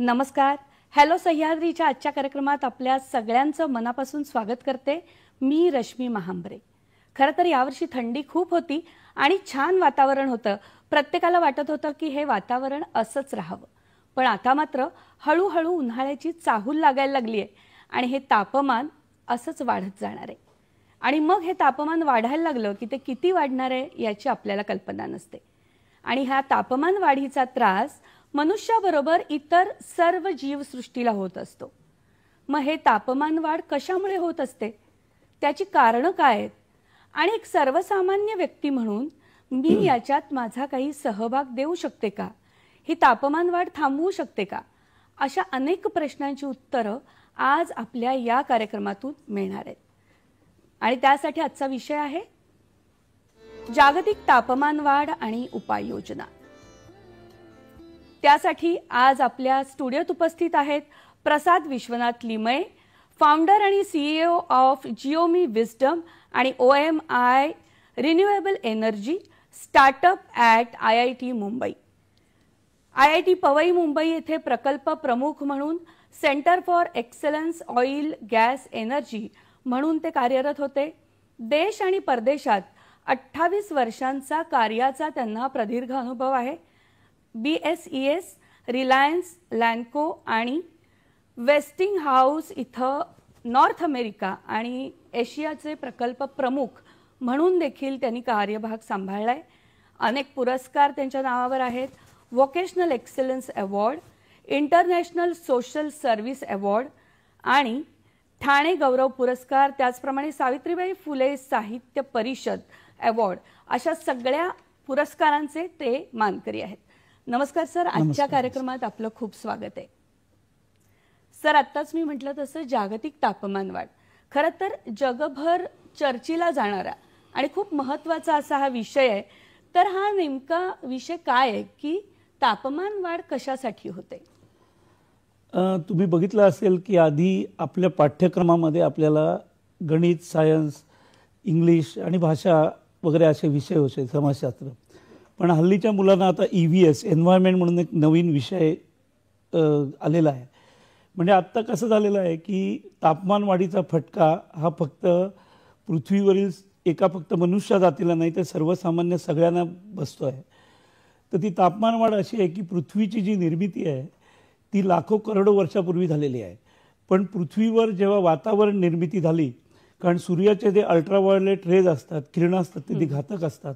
नमस्कार. हॅलो सह्याद्रीच्या आजच्या कार्यक्रमात आपल्या सगळ्यांचं मनापासून स्वागत करते. मी रश्मी महांबरे. खरं तर यावर्षी थंडी खूप होती आणि छान वातावरण होतं. प्रत्येकाला वाटत होतं की हे वातावरण असंच राहावं. पण आता मात्र हळूहळू उन्हाळ्याची चाहूल लागायला लागली आहे आणि हे तापमान असंच वाढत जाणार आहे. आणि मग हे तापमान वाढायला लागलं की ते किती वाढणार आहे याची आपल्याला कल्पना नसते. आणि हा तापमान वाढीचा त्रास मनुष्याबरोबर इतर सर्व जीवसृष्टीला होत असतो. मग हे तापमान वाढ कशामुळे होत असते, त्याची कारणं काय आहेत आणि एक सर्वसामान्य व्यक्ती म्हणून मी याच्यात माझा काही सहभाग देऊ शकते का, ही तापमान वाढ थांबवू शकते का, अशा अनेक प्रश्नांची उत्तरं आज आपल्या या कार्यक्रमातून मिळणार आहेत. आणि त्यासाठी आजचा विषय आहे जागतिक तापमान वाढ आणि उपाययोजना. त्यासाठी आज आपल्या स्टुडिओत उपस्थित आहेत प्रसाद विश्वनाथ लिमये, फाउंडर आणि CEO ऑफ जिओमी विस्डम आणि OMI renewable energy startup at IIT Mumbai. IIT Powai Mumbai येथे प्रकल्प प्रमुख म्हणून centre for excellence oil gas energy म्हणून ते कार्यरत होते. देश आणि परदेशात 28 वर्षांचा कार्याचा त्यांना प्रदीर्घ अनुभव आहे. BSES, रिलायन्स, लॅन्को आणि वेस्टिंगहाऊस इथं नॉर्थ अमेरिका आणि एशियाचे प्रकल्प प्रमुख म्हणून देखील त्यांनी कार्यभाग सांभाळलाय. अनेक पुरस्कार त्यांच्या नावावर आहेत. Vocational excellence award, international social service award आणि ठाणे गौरव पुरस्कार, त्याचप्रमाणे सावित्रीबाई फुले साहित्य परिषद अवॉर्ड, अशा सगळ्या पुरस्कारांचे ते मानकरी आहेत. नमस्कार सर, आजच्या कार्यक्रमात आपलं खूप स्वागत आहे. सर, आत्ताच मी म्हटलं तसं जागतिक तापमान वाढ खरं तर जगभर चर्चेला जाणारा आणि खूप महत्त्वाचा असा हा विषय आहे. तर हा नेमका विषय काय आहे की तापमान वाढ कशासाठी होते? तुम्ही बघितलं असेल की आधी आपल्या पाठ्यक्रमामध्ये आपल्याला गणित, सायन्स, इंग्लिश आणि भाषा वगैरे असे विषय होते, समाजशास्त्र. पण हल्लीच्या मुलांना आता EVS एन्व्हायरमेंट म्हणून एक नवीन विषय आलेला आहे. म्हणजे आत्ता कसं झालेलं आहे की तापमान वाढीचा फटका हा फक्त पृथ्वीवरील फक्त मनुष्य जातीला नाही तर सर्वसामान्य सगळ्यांना बसतो आहे. तर ती तापमान वाढ अशी आहे की पृथ्वीची जी निर्मिती आहे ती लाखो करोडो वर्षापूर्वी झालेली आहे. पण पृथ्वीवर जेव्हा वातावरण निर्मिती झाली, कारण सूर्याचे जे अल्ट्राव्हायोलेट रेज असतात, किरणं असतात, ते घातक असतात,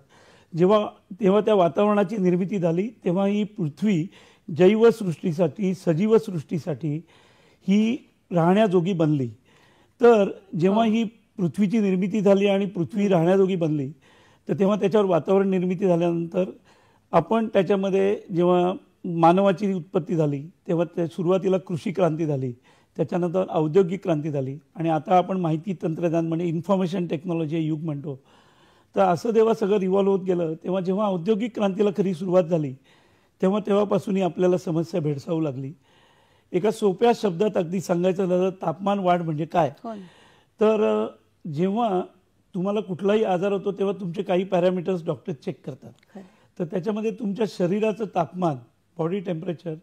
तेव्हा त्या वातावरणाची निर्मिती झाली, तेव्हा ही पृथ्वी जैवसृष्टीसाठी, सजीव सृष्टीसाठी ही राहण्याजोगी बनली. तर जेव्हा ही पृथ्वीची निर्मिती झाली आणि पृथ्वी राहण्याजोगी बनली, तर तेव्हा त्याच्यावर वातावरण निर्मिती झाल्यानंतर आपण त्याच्यामध्ये जेव्हा मानवाची उत्पत्ती झाली तेव्हा त्या सुरुवातीला कृषी क्रांती झाली, त्याच्यानंतर औद्योगिक क्रांती झाली आणि आता आपण माहिती तंत्रज्ञान म्हणजे इन्फॉर्मेशन टेक्नॉलॉजी युग म्हणतो. तर असं जेव्हा सगळं रिव्हॉल्व होत गेलं तेव्हा जेव्हा औद्योगिक क्रांतीला खरी सुरुवात झाली तेव्हापासूनही आपल्याला समस्या भेडसावू लागली. एका सोप्या शब्दात अगदी सांगायचं झालं तापमान वाढ म्हणजे काय, तर जेव्हा तुम्हाला कुठलाही आजार होतो तेव्हा तुमचे काही पॅरामीटर्स डॉक्टर चेक करतात. तर त्याच्यामध्ये तुमच्या शरीराचं तापमान, बॉडी टेम्परेचर,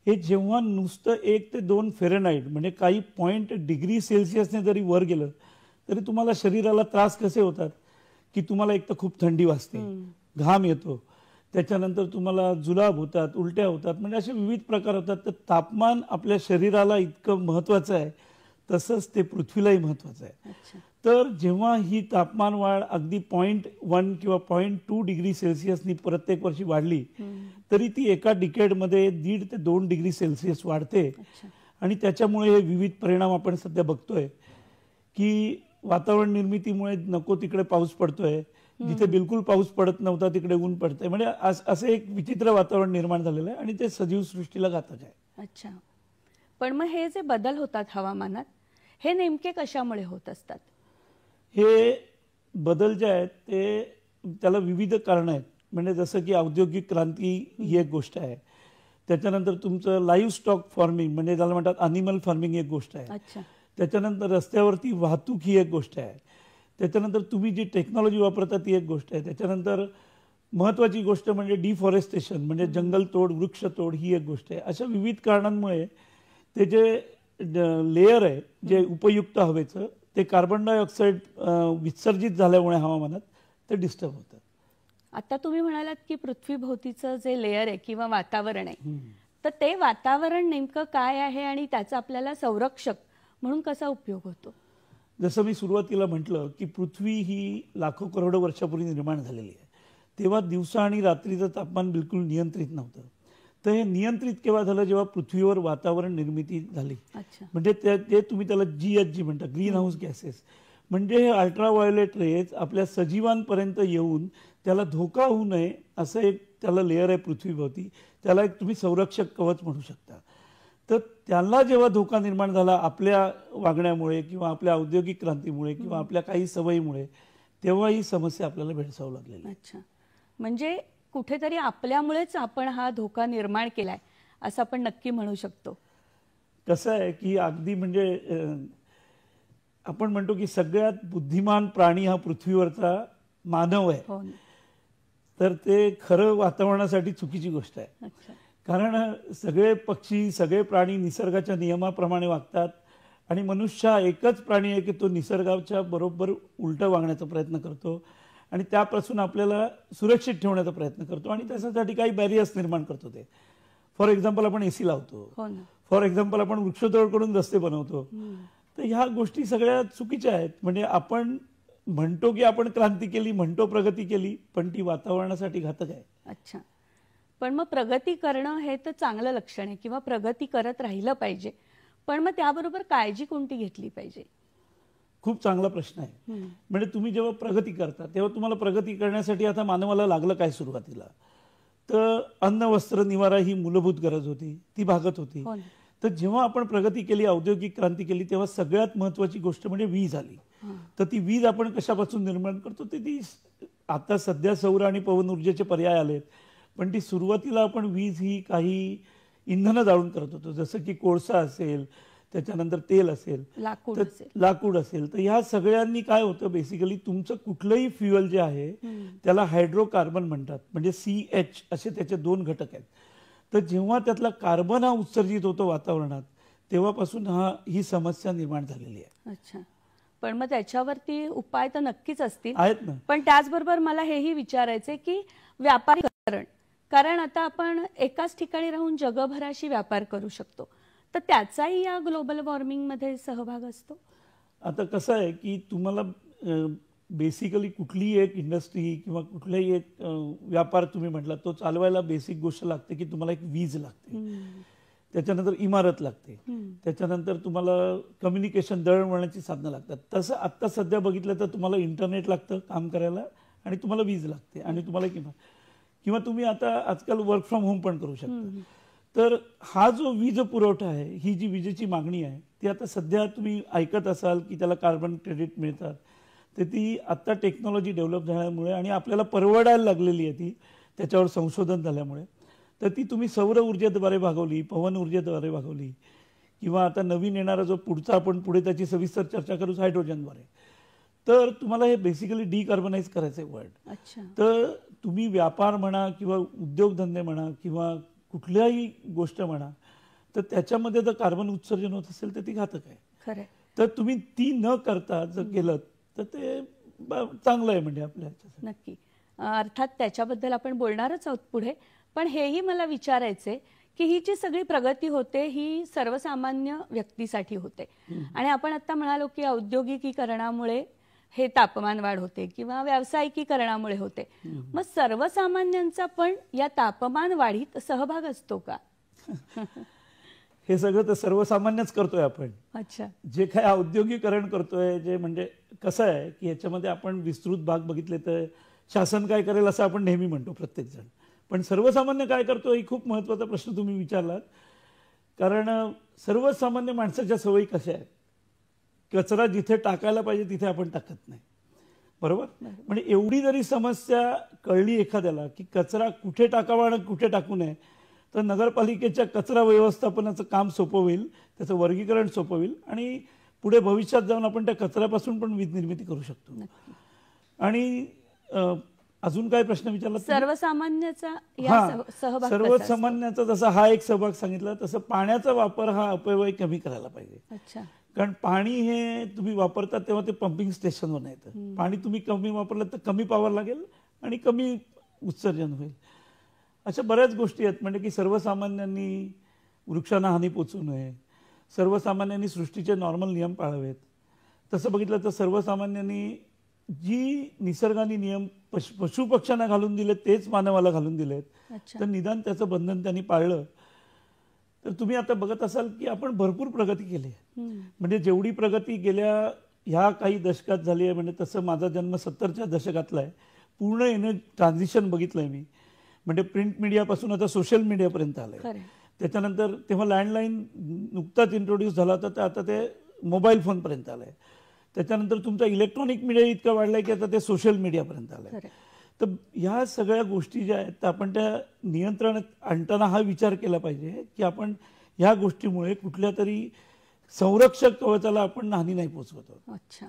हे जेव्हा नुसतं 1 ते 2 फेरनहाईट म्हणजे काही .°C जरी वर गेलं तरी तुम्हाला शरीराला त्रास कसे होतात की तुम्हाला एक तर खूप थंडी वाजते, घाम येतो, त्याच्यानंतर तुम्हाला जुलाब होतात, उलट्या होतात, म्हणजे असे विविध प्रकार होतात. तर तापमान आपल्या शरीराला इतकं महत्त्वाचं आहे तसंच ते पृथ्वीलाही महत्त्वाचं आहे. तर जेव्हा ही तापमान वाढ अगदी 0.1 किंवा 0.2°C प्रत्येक वर्षी वाढली तरी ती एका डिकेडमध्ये 1.5 ते 2°C वाढते. आणि त्याच्यामुळे हे विविध परिणाम आपण सध्या बघतोय की वातावरण निर्मितीमुळे नको तिकडे पाऊस पडतोय, जिथे बिलकुल पाऊस पडत नव्हता तिकडे ऊन पडतंय. म्हणजे असे एक विचित्र वातावरण निर्माण झालेलं आहे आणि ते सजीव सृष्टीला घातक आहे. अच्छा, पण मग हे जे बदल होतात हवामानात हे नेमके कशामुळे होत असतात? हे बदल जे आहेत त्याला विविध कारणं आहेत. म्हणजे जसं की औद्योगिक क्रांती ही एक गोष्ट आहे, त्याच्यानंतर तुमचं लाईव्ह स्टॉक फार्मिंग म्हणजे ज्याला म्हणतात अॅनिमल फार्मिंग एक गोष्ट आहे, त्याच्यानंतर रस्त्यावरती वाहतूक ही एक गोष्ट आहे, त्याच्यानंतर तुम्ही जी टेक्नॉलॉजी वापरता ती एक गोष्ट आहे, त्याच्यानंतर महत्त्वाची गोष्ट म्हणजे डिफॉरेस्टेशन, म्हणजे जंगलतोड, वृक्षतोड ही एक गोष्ट आहे. अशा विविध कारणांमुळे ते जे लेयर आहे जे उपयुक्त हवेचं, ते कार्बन डायऑक्साईड विसर्जित झाल्यामुळे हवामानात ते डिस्टर्ब होतं. आता तुम्ही म्हणालात की पृथ्वीभोवतीचं जे लेयर आहे किंवा वातावरण आहे, तर ते वातावरण नेमकं काय आहे आणि त्याचा आपल्याला संरक्षक म्हणून कसा उपयोग होतो? जसं मी सुरुवातीला म्हटलं की पृथ्वी ही लाखो करोडो वर्षापूर्वी निर्माण झालेली आहे. तेव्हा दिवसा आणि रात्रीचं तापमान बिलकुल नियंत्रित नव्हतं. तर हे नियंत्रित केव्हा झालं? जेव्हा पृथ्वीवर वातावरण निर्मिती झाली. म्हणजे ते तुम्ही त्याला GHG म्हणता, ग्रीन हाऊस गॅसेस. म्हणजे हे अल्ट्राव्हायोलेट रेज आपल्या सजीवांपर्यंत येऊन त्याला धोका होऊ नये असं एक त्याला लेअर आहे पृथ्वीभोवती. त्याला एक तुम्ही संरक्षक कवच म्हणू शकता. तर त्याला जेव्हा धोका निर्माण झाला आपल्या वागण्यामुळे किंवा आपल्या औद्योगिक क्रांतीमुळे किंवा आपल्या काही सवयीमुळे, तेव्हा ही समस्या आपल्याला भेडसावू लागलेली. अच्छा, म्हणजे कुठेतरी आपल्यामुळेच आपण हा धोका निर्माण केलाय असं आपण नक्की म्हणू शकतो. कसं आहे की अगदी म्हणजे आपण म्हणतो की सगळ्यात बुद्धिमान प्राणी हा पृथ्वीवरचा मानव आहे. हो. तर ते खरं वातावरणासाठी चुकीची गोष्ट आहे. अच्छा. कारण सगळे पक्षी, सगळे प्राणी निसर्गाच्या नियमाप्रमाणे वागतात आणि मनुष्य हा एकच प्राणी आहे की तो निसर्गाच्या बरोबर उलटं वागण्याचा प्रयत्न करतो आणि त्यापासून आपल्याला सुरक्षित ठेवण्याचा प्रयत्न करतो आणि त्याच्यासाठी काही बॅरियर्स निर्माण करतो. ते फॉर एक्झाम्पल आपण AC लावतो, फॉर एक्झाम्पल आपण वृक्षतोड करून रस्ते बनवतो. तर ह्या गोष्टी सगळ्या चुकीच्या आहेत. म्हणजे आपण म्हणतो की आपण क्रांती केली, म्हणतो प्रगती केली, पण ती वातावरणासाठी घातक आहे. अच्छा, पण मग प्रगती करणं हे तर चांगलं लक्षण आहे किंवा प्रगती करत राहिलं पाहिजे, पण मग त्याबरोबर काळजी कोणती घेतली पाहिजे? खूप चांगला प्रश्न आहे. म्हणजे तुम्ही जेव्हा प्रगती करता तेव्हा तुम्हाला प्रगती करण्यासाठी आता मानवाला लागलं काय सुरुवातीला? तर अन्न, वस्त्र, निवारा ही मूलभूत गरज होती, ती भागत होती. तर जेव्हा आपण प्रगती केली, औद्योगिक क्रांती केली, तेव्हा सगळ्यात महत्त्वाची गोष्ट म्हणजे वीज आली. तर ती वीज आपण कशापासून निर्माण करतो? ती आता सध्या सौर आणि पवन ऊर्जेचे पर्याय आलेत, पण ती सुरुवातीला आपण वीज ही काही इंधनं जाळून करत होतो, जसं की कोळसा असेल, त्याच्यानंतर तेल असेल, लाकूड असेल. तर ह्या सगळ्यांनी काय होतं, बेसिकली तुमचं कुठलंही फ्युएल जे आहे त्याला हायड्रोकार्बन म्हणतात. म्हणजे CH असे त्याचे 2 घटक आहेत. तर जेव्हा त्यातला कार्बन हा उत्सर्जित होतो वातावरणात, तेव्हापासून ही समस्या निर्माण झालेली आहे. अच्छा, पण मग त्याच्यावरती उपाय तर नक्कीच असतील आहेत ना. पण त्याचबरोबर मला हेही विचारायचे की व्यापारीकरण, कारण आता आपण एकाच ठिकाणी राहून जगभराशी व्यापार करू शकतो, तर त्याचाही या ग्लोबल वॉर्मिंग मध्ये सहभाग असतो. आता कसं आहे की तुम्हाला बेसिकली कुठलीही एक इंडस्ट्री किंवा कुठलाही एक व्यापार तुम्ही म्हटला, तो चालवायला बेसिक गोष्ट लागते की तुम्हाला एक वीज लागते, त्याच्यानंतर इमारत लागते, त्याच्यानंतर तुम्हाला कम्युनिकेशन, दळणवळणाची साधनं लागतात. तसं आत्ता सध्या बघितलं तर तुम्हाला इंटरनेट लागतं काम करायला आणि तुम्हाला वीज लागते आणि तुम्हाला किंवा तुम्ही आता आजकाल वर्क फ्रॉम होम पण करू शकता. तर हा जो वीज पुरवठा आहे, ही जी विजेची मागणी आहे, ती आता सध्या तुम्ही ऐकत असाल की त्याला कार्बन क्रेडिट मिळतात. तर ती आत्ता टेक्नॉलॉजी डेव्हलप झाल्यामुळे आणि आपल्याला परवडायला लागलेली आहे ती, त्याच्यावर संशोधन झाल्यामुळे. तर ती तुम्ही सौर ऊर्जेद्वारे भागवली, पवन ऊर्जेद्वारे भागवली, किंवा आता नवीन येणारा जो पुढचा, आपण पुढे त्याची सविस्तर चर्चा करू, हायड्रोजनद्वारे. तर तुम्हाला हे बेसिकली डिकार्बनाइज करायचं आहे वर्ल्ड. तर तुम्ही व्यापार म्हणा किंवा उद्योगधंदे म्हणा किंवा कुठल्याही गोष्ट म्हणा, तर त्याच्यामध्ये जर कार्बन उत्सर्जन होत असेल तर ती घातक आहे. खरं. तर तुम्ही ती न करता जर केलं तर ते चांगलं आहे. म्हणजे आपल्या नक्की, अर्थात त्याच्याबद्दल आपण बोलणारच आहोत पुढे, पण हेही मला विचारायचे की ही जी सगळी प्रगती होते ही सर्वसामान्य व्यक्तीसाठी होते आणि आपण आता म्हणालो की औद्योगिकीकरणामुळे हे तापमान वाढ होते किंवा व्यावसायिकीकरणामुळे होते. मग सर्वसामान्यांचा पण या तापमान वाढीत सहभाग असतो का? हे सगळं तर सर्वसामान्यच करतोय आपण. अच्छा, जे काय औद्योगिकरण करतोय, जे म्हणजे कसं आहे की याच्यामध्ये आपण विस्तृत भाग बघितले तर शासन काय करेल असं आपण नेहमी म्हणतो प्रत्येक जण, पण सर्वसामान्य काय करतो ही खूप महत्त्वाचा प्रश्न तुम्ही विचारलात. कारण सर्वसामान्य माणसाच्या सवयी कशा आहेत, कचरा जिथे टाकायला पाहिजे तिथे आपण टाकत नाही, बरोबर. म्हणजे एवढी जरी समस्या कळली एखाद्याला की कचरा कुठे टाकावा आणि कुठे टाकू नये, तर नगरपालिकेच्या कचरा व्यवस्थापनाचं काम सोपं होईल, त्याचं वर्गीकरण सोपं होईल आणि पुढे भविष्यात जाऊन आपण त्या कचऱ्यापासून पण वीज निर्मिती करू शकतो. आणि अजून काय प्रश्न विचारला? सर्वसामान्याचा या सहभाग कसा असतो? सर्वसामान्याचा जसा हा एक सहभाग सांगितला तसं पाण्याचा वापर हा अपव्यय कमी करायला पाहिजे. अच्छा. कारण पाणी हे तुम्ही वापरता तेव्हा ते पंपिंग स्टेशनवर येतं. पाणी तुम्ही कमी वापरलं तर कमी पॉवर लागेल आणि कमी उत्सर्जन होईल. अशा बऱ्याच गोष्टी आहेत. म्हणजे की सर्वसामान्यांनी वृक्षांना हानी पोचू नये, सर्वसामान्यांनी सृष्टीचे नॉर्मल नियम पाळावेत. तसं बघितलं तर सर्वसामान्यांनी जी निसर्गाने नियम पशु पक्ष्यांना घालून दिले तेच मानवाला घालून दिलेत, तर निदान त्याचं बंधन त्यांनी पाळलं तर तुम्ही आता बघत असाल की आपण भरपूर प्रगती केली आहे. म्हणजे जेवढी प्रगती गेल्या ह्या काही दशकात झाली आहे, म्हणजे तसं माझा जन्म 70च्या दशकातला आहे, पूर्ण ट्रान्झिशन बघितलंय मी. म्हणजे प्रिंट मीडियापासून आता सोशल मीडियापर्यंत आलंय. त्याच्यानंतर तेव्हा लँडलाईन नुकताच इंट्रोड्यूस झाला होता, तर आता ते मोबाईल फोनपर्यंत आलंय. त्याच्यानंतर तुमचा इलेक्ट्रॉनिक मीडिया इतका वाढलाय की आता ते सोशल मीडियापर्यंत आलंय. तर ह्या सगळ्या गोष्टी ज्या आहेत त्या आपण त्या नियंत्रणात आणताना हा विचार केला पाहिजे की आपण ह्या गोष्टीमुळे कुठल्या तरी संरक्षक कवचाला आपण हानी नाही पोचवत आहोत. अच्छा.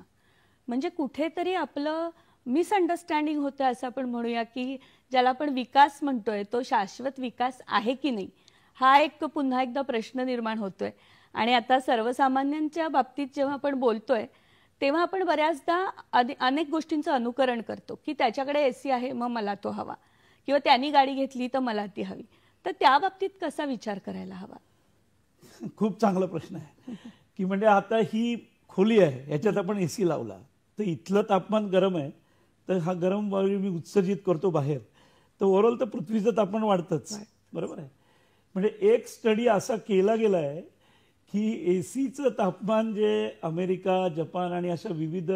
म्हणजे कुठेतरी आपलं मिसअंडरस्टँडिंग होतं असं आपण म्हणूया की ज्याला आपण विकास म्हणतोय तो शाश्वत विकास आहे की नाही हा एक पुन्हा एकदा प्रश्न निर्माण होतोय. आणि आता सर्वसामान्यांच्या बाबतीत जेव्हा आपण बोलतोय तेव्हा आपण बऱ्याचदा अनेक गोष्टींचं अनुकरण करतो की त्याच्याकडे एसी आहे मग मला तो हवा, किंवा त्यांनी गाडी घेतली तर मला ती हवी. तर त्या बाबतीत कसा विचार करायला हवा? खूप चांगला प्रश्न आहे की म्हणजे आता ही खोली आहे, याच्यात आपण एसी लावला तर इथलं तापमान गरम आहे, तर हा गरम वायू मी उत्सर्जित करतो बाहेर, तर ओव्हरऑल तर पृथ्वीचं तापमान वाढतंच. बरोबर आहे. म्हणजे एक स्टडी असा केला गेला आहे की एसीचं तापमान जे अमेरिका, जपान आणि अशा विविध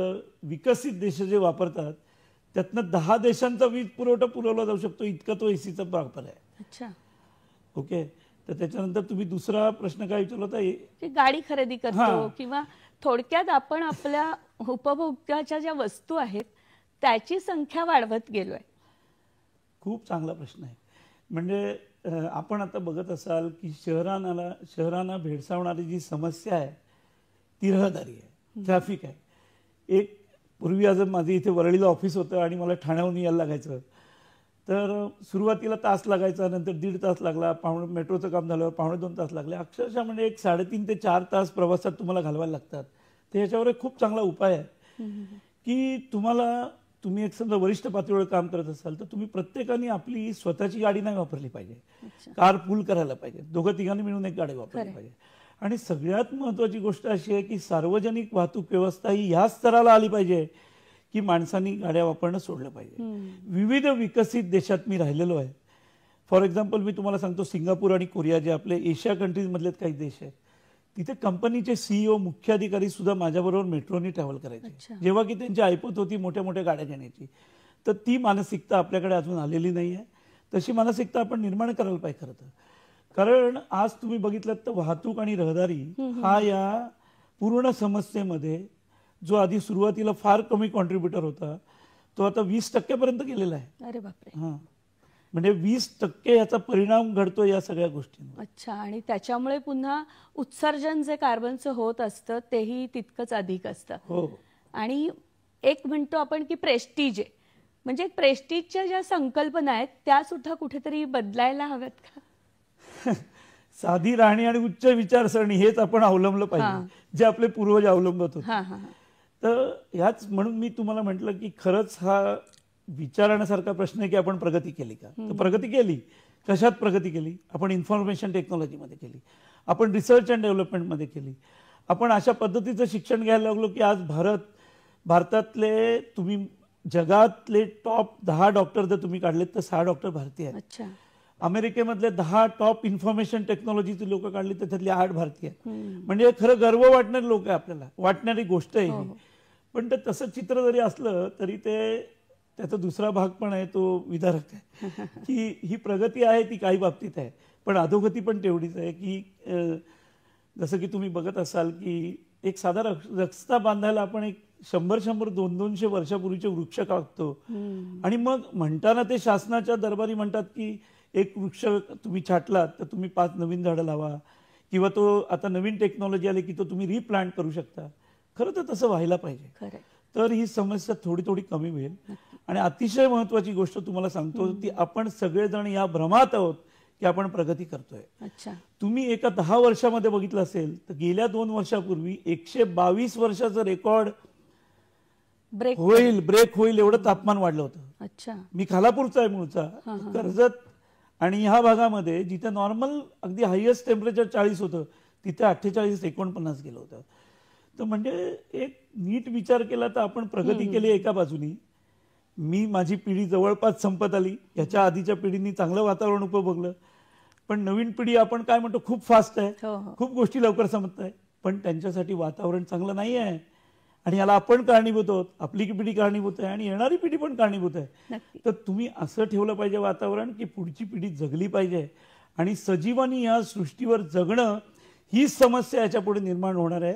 विकसित देश जे वापरतात त्यातनं 10 देशांचा वीज पुरवठा पुरवला जाऊ शकतो इतका तो एसीचा वापर आहे. अच्छा. ओके. तर त्याच्यानंतर तुम्ही दुसरा प्रश्न काय विचारला होता? की गाडी खरेदी करतो किंवा थोडक्यात आपण आपल्या उपभोगाच्या ज्या वस्तू आहेत त्याची संख्या वाढवत गेलोय. खूप चांगला प्रश्न आहे. म्हणजे आपण आता बघत असाल की शहरांना भेडसावणारी जी समस्या आहे ती रहदारी आहे, ट्रॅफिक आहे. एक पूर्वी आज माझे इथे वरळीला ऑफिस होतं आणि मला ठाण्याहून यायला लागायचं, तर सुरुवातीला तास लागायचा, नंतर 1.5 तास लागला, मेट्रोचं काम झाल्यावर 1.25 तास लागले. अक्षरशः म्हणजे एक 3.5 ते 4 तास प्रवासात तुम्हाला घालवायला लागतात. तर ह्याच्यावर एक खूप चांगला उपाय आहे की तुम्ही एक समजा वरिष्ठ पातळीवर काम करत असाल तर तुम्ही प्रत्येकाने आपली स्वतःची गाडी नाही वापरली पाहिजे, कार पूल करायला पाहिजे, दोघं तिघांनी मिळून एक गाडी वापरली पाहिजे. आणि सगळ्यात महत्त्वाची गोष्ट अशी आहे की सार्वजनिक वाहतूक व्यवस्था ही ह्या स्तराला आली पाहिजे की माणसांनी गाड्या वापरणं सोडलं पाहिजे. विविध विकसित देशात मी राहिलेलो आहे. फॉर एक्झाम्पल मी तुम्हाला सांगतो, सिंगापूर आणि कोरिया जे आपले एशिया कंट्रीज मधले काही देश आहेत, तिथे कंपनीचे CEO, मुख्य अधिकारी सुद्धा माझ्याबरोबर मेट्रोनी ट्रॅव्हल करायचे, जेव्हा की त्यांची ऐपत होती मोठ्या मोठ्या गाड्या घेण्याची. तर ती मानसिकता आपल्याकडे अजून आलेली नाही आहे. तशी मानसिकता आपण निर्माण करायला पाहिजे खरं तर. कारण आज तुम्ही बघितलं तर वाहतूक आणि रहदारी हा या पूर्ण समस्येमध्ये जो आधी सुरुवातीला फार कमी कॉन्ट्रीब्युटर होता तो आता 20% पर्यंत गेलेला आहे. अरे बापरे. हां. म्हणजे 20% याचा परिणाम घडतो या सगळ्या गोष्टींवर. अच्छा. आणि त्याच्यामुळे पुन्हा उत्सर्जन जे कार्बनचं होत असतं तेही तितकंच अधिक असतं. हो. आणि एक म्हणतो आपण की प्रेस्टीज आहे, म्हणजे प्रेस्टीजच्या ज्या संकल्पना आहेत त्या सुद्धा कुठेतरी बदलायला हव्यात का? साधी राहणी आणि उच्च विचारसरणी हेच आपण अवलंबलं पाहिजे जे आपले पूर्वज अवलंबत होते. तर ह्याच म्हणून मी तुम्हाला म्हटलं की खरंच हा विचारण्यासारखा प्रश्न आहे की आपण प्रगती केली का? तर प्रगती केली. कशात प्रगती केली? आपण इन्फॉर्मेशन टेक्नॉलॉजीमध्ये केली, आपण रिसर्च अँड डेव्हलपमेंटमध्ये केली, आपण अशा पद्धतीचं शिक्षण घ्यायला लागलो की आज भारतातले तुम्ही जगातले टॉप 10 डॉक्टर जर तुम्ही काढलेत तर 6 डॉक्टर भारतीय आहेत. अमेरिकेमधले 10 टॉप इन्फॉर्मेशन टेक्नॉलॉजीचे लोक काढले तर त्यातले 8 भारतीय आहेत. म्हणजे खरं गर्व वाटणारे लोक आहे, आपल्याला वाटणारी गोष्ट आहे ही. पण तसं चित्र जरी असलं तरी त्याचा दुसरा भाग पण आहे तो विदारक आहे की ही प्रगती आहे ती काही बाबतीत आहे, पण अधोगती पण तेवढीच आहे की जसं की तुम्ही बघत असाल की एक साधा रस्ता बांधायला आपण एक 100-200 वर्षापूर्वीचे वृक्ष कापतो आणि मग म्हणताना ते शासनाच्या दरबारी म्हणतात की एक वृक्ष तुम्ही छाटलात तर तुम्ही 5 नवीन झाडं लावा, किंवा तो आता नवीन टेक्नॉलॉजी आली की तो तुम्ही रिप्लांट करू शकता. खरं तर तसं व्हायला पाहिजे, तर ही समस्या थोडी थोडी कमी होईल. आणि अतिशय महत्वाची गोष्ट तुम्हाला सांगतो ती आपण सगळेजण या भ्रमात आहोत की आपण प्रगती करतोय. अच्छा. तुम्ही एका 10 वर्षामध्ये बघितलं असेल तर गेल्या 2 वर्षापूर्वी 122 वर्षाचं रेकॉर्ड ब्रेक होईल एवढं तापमान वाढलं होतं. अच्छा. मी खालापूरचा आहे मूळचा. कर्जत आणि ह्या भागामध्ये जिथे नॉर्मल अगदी हायेस्ट टेम्परेचर 40 होतं तिथे 48-49 गेलं होतं. तर म्हणजे एक नीट विचार केला तर आपण प्रगती केली एका बाजूनी. मी माझी पिढी जवळपास संपत आली. याच्या आधीच्या पिढींनी चांगलं वातावरण उपभोगलं. पण नवीन पिढी आपण काय म्हणतो खूप फास्ट आहे, खूप गोष्टी लवकर संपत आहे. पण त्यांच्यासाठी वातावरण चांगलं नाही आहे आणि याला आपण कारणीभूत आहोत. आपली पिढी कारणीभूत आहे आणि येणारी पिढी पण कारणीभूत आहे. तर तुम्ही असं ठेवलं पाहिजे वातावरण की पुढची पिढी जगली पाहिजे आणि सजीवानी या सृष्टीवर जगणं हीच समस्या याच्या पुढे निर्माण होणार आहे.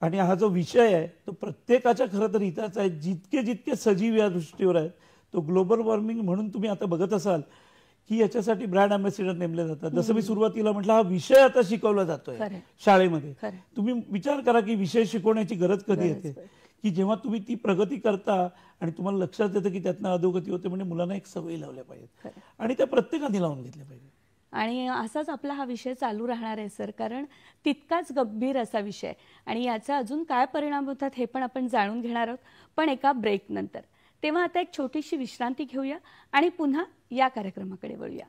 आणि हा जो विषय आहे तो प्रत्येकाच्या खरं तर हिताचा आहे. जितके जितके सजीव या सृष्टीवर आहेत तो ग्लोबल वॉर्मिंग म्हणून तुम्ही आता बघत असाल की याच्यासाठी ब्रँड अँबॅसिडर नेमले जातात. जसं मी सुरुवातीला म्हटलं हा विषय आता शिकवला जातोय शाळेमध्ये. तुम्ही विचार करा की विषय शिकवण्याची गरज कधी येते की जेव्हा तुम्ही ती प्रगती करता आणि तुम्हाला लक्षात येतं की त्यातनं अधोगती होते. म्हणजे मुलांना एक सवयी लावल्या पाहिजेत आणि त्या प्रत्येकाने लावून घेतल्या पाहिजे. आणि असाच आपला हा विषय चालू राहणार आहे सर, कारण तितकाच गंभीर असा विषय आणि याचा अजून काय परिणाम होतात हे पण आपण जाणून घेणार आहोत, पण एका ब्रेक नंतर. तेव्हा आता एक छोटीशी विश्रांती घेऊया आणि पुन्हा या कार्यक्रमाकडे वळूया.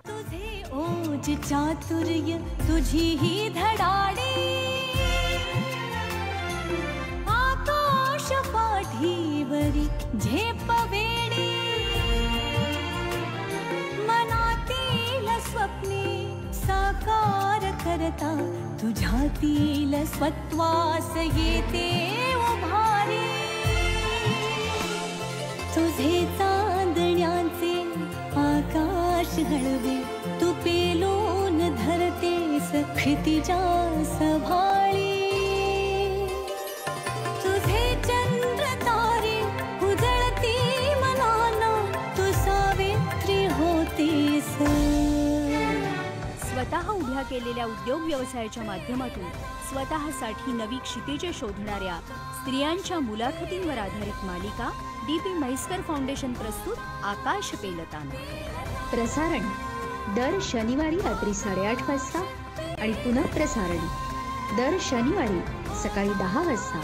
तुझे ओज चातुर्य तुझी ही धडाडी आकाश पाठीवरी झेप वेडी मनातील स्वप्ने साकार करता तुझ्यातील स्वत्वास येते उभारी तुझे चांदण्याचे आकाश घडवे तू पेलून धरतेस क्षितिजा सभाळी तुझे चंद्र तारे उजळती मनाना तू सावित्री होतेस. स्वतः उभ्या केलेल्या उद्योग व्यवसायाच्या माध्यमातून स्वतःसाठी नवी क्षितिजे शोधणाऱ्या स्त्रियांच्या मुलाखतींवर आधारित मालिका DP म्हैसकर फाउंडेशन प्रस्तुत आकाश पेलताना. प्रसारण दर शनिवारी रात्री 8:30 वाजता आणि पुन्हा प्रसारण दर शनिवारी सकाळी 10 वाजता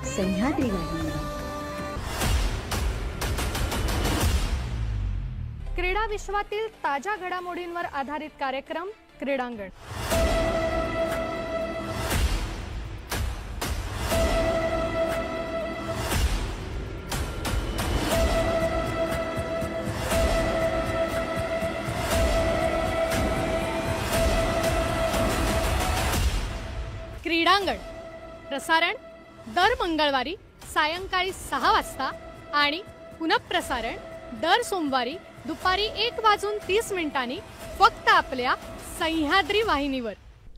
सह्याद्री वाहिनीवर. क्रीडा विश्वातील ताज्या घडामोडींवर आधारित कार्यक्रम क्रीडांगण. क्रीडांगण प्रसारण दर मंगळवारी सायंकाळी 6 वाजता आणि पुनःप्रसारण दर सोमवारी दुपारी 1:30 फक्त आपल्या सह्याद्री वाहिनीवर.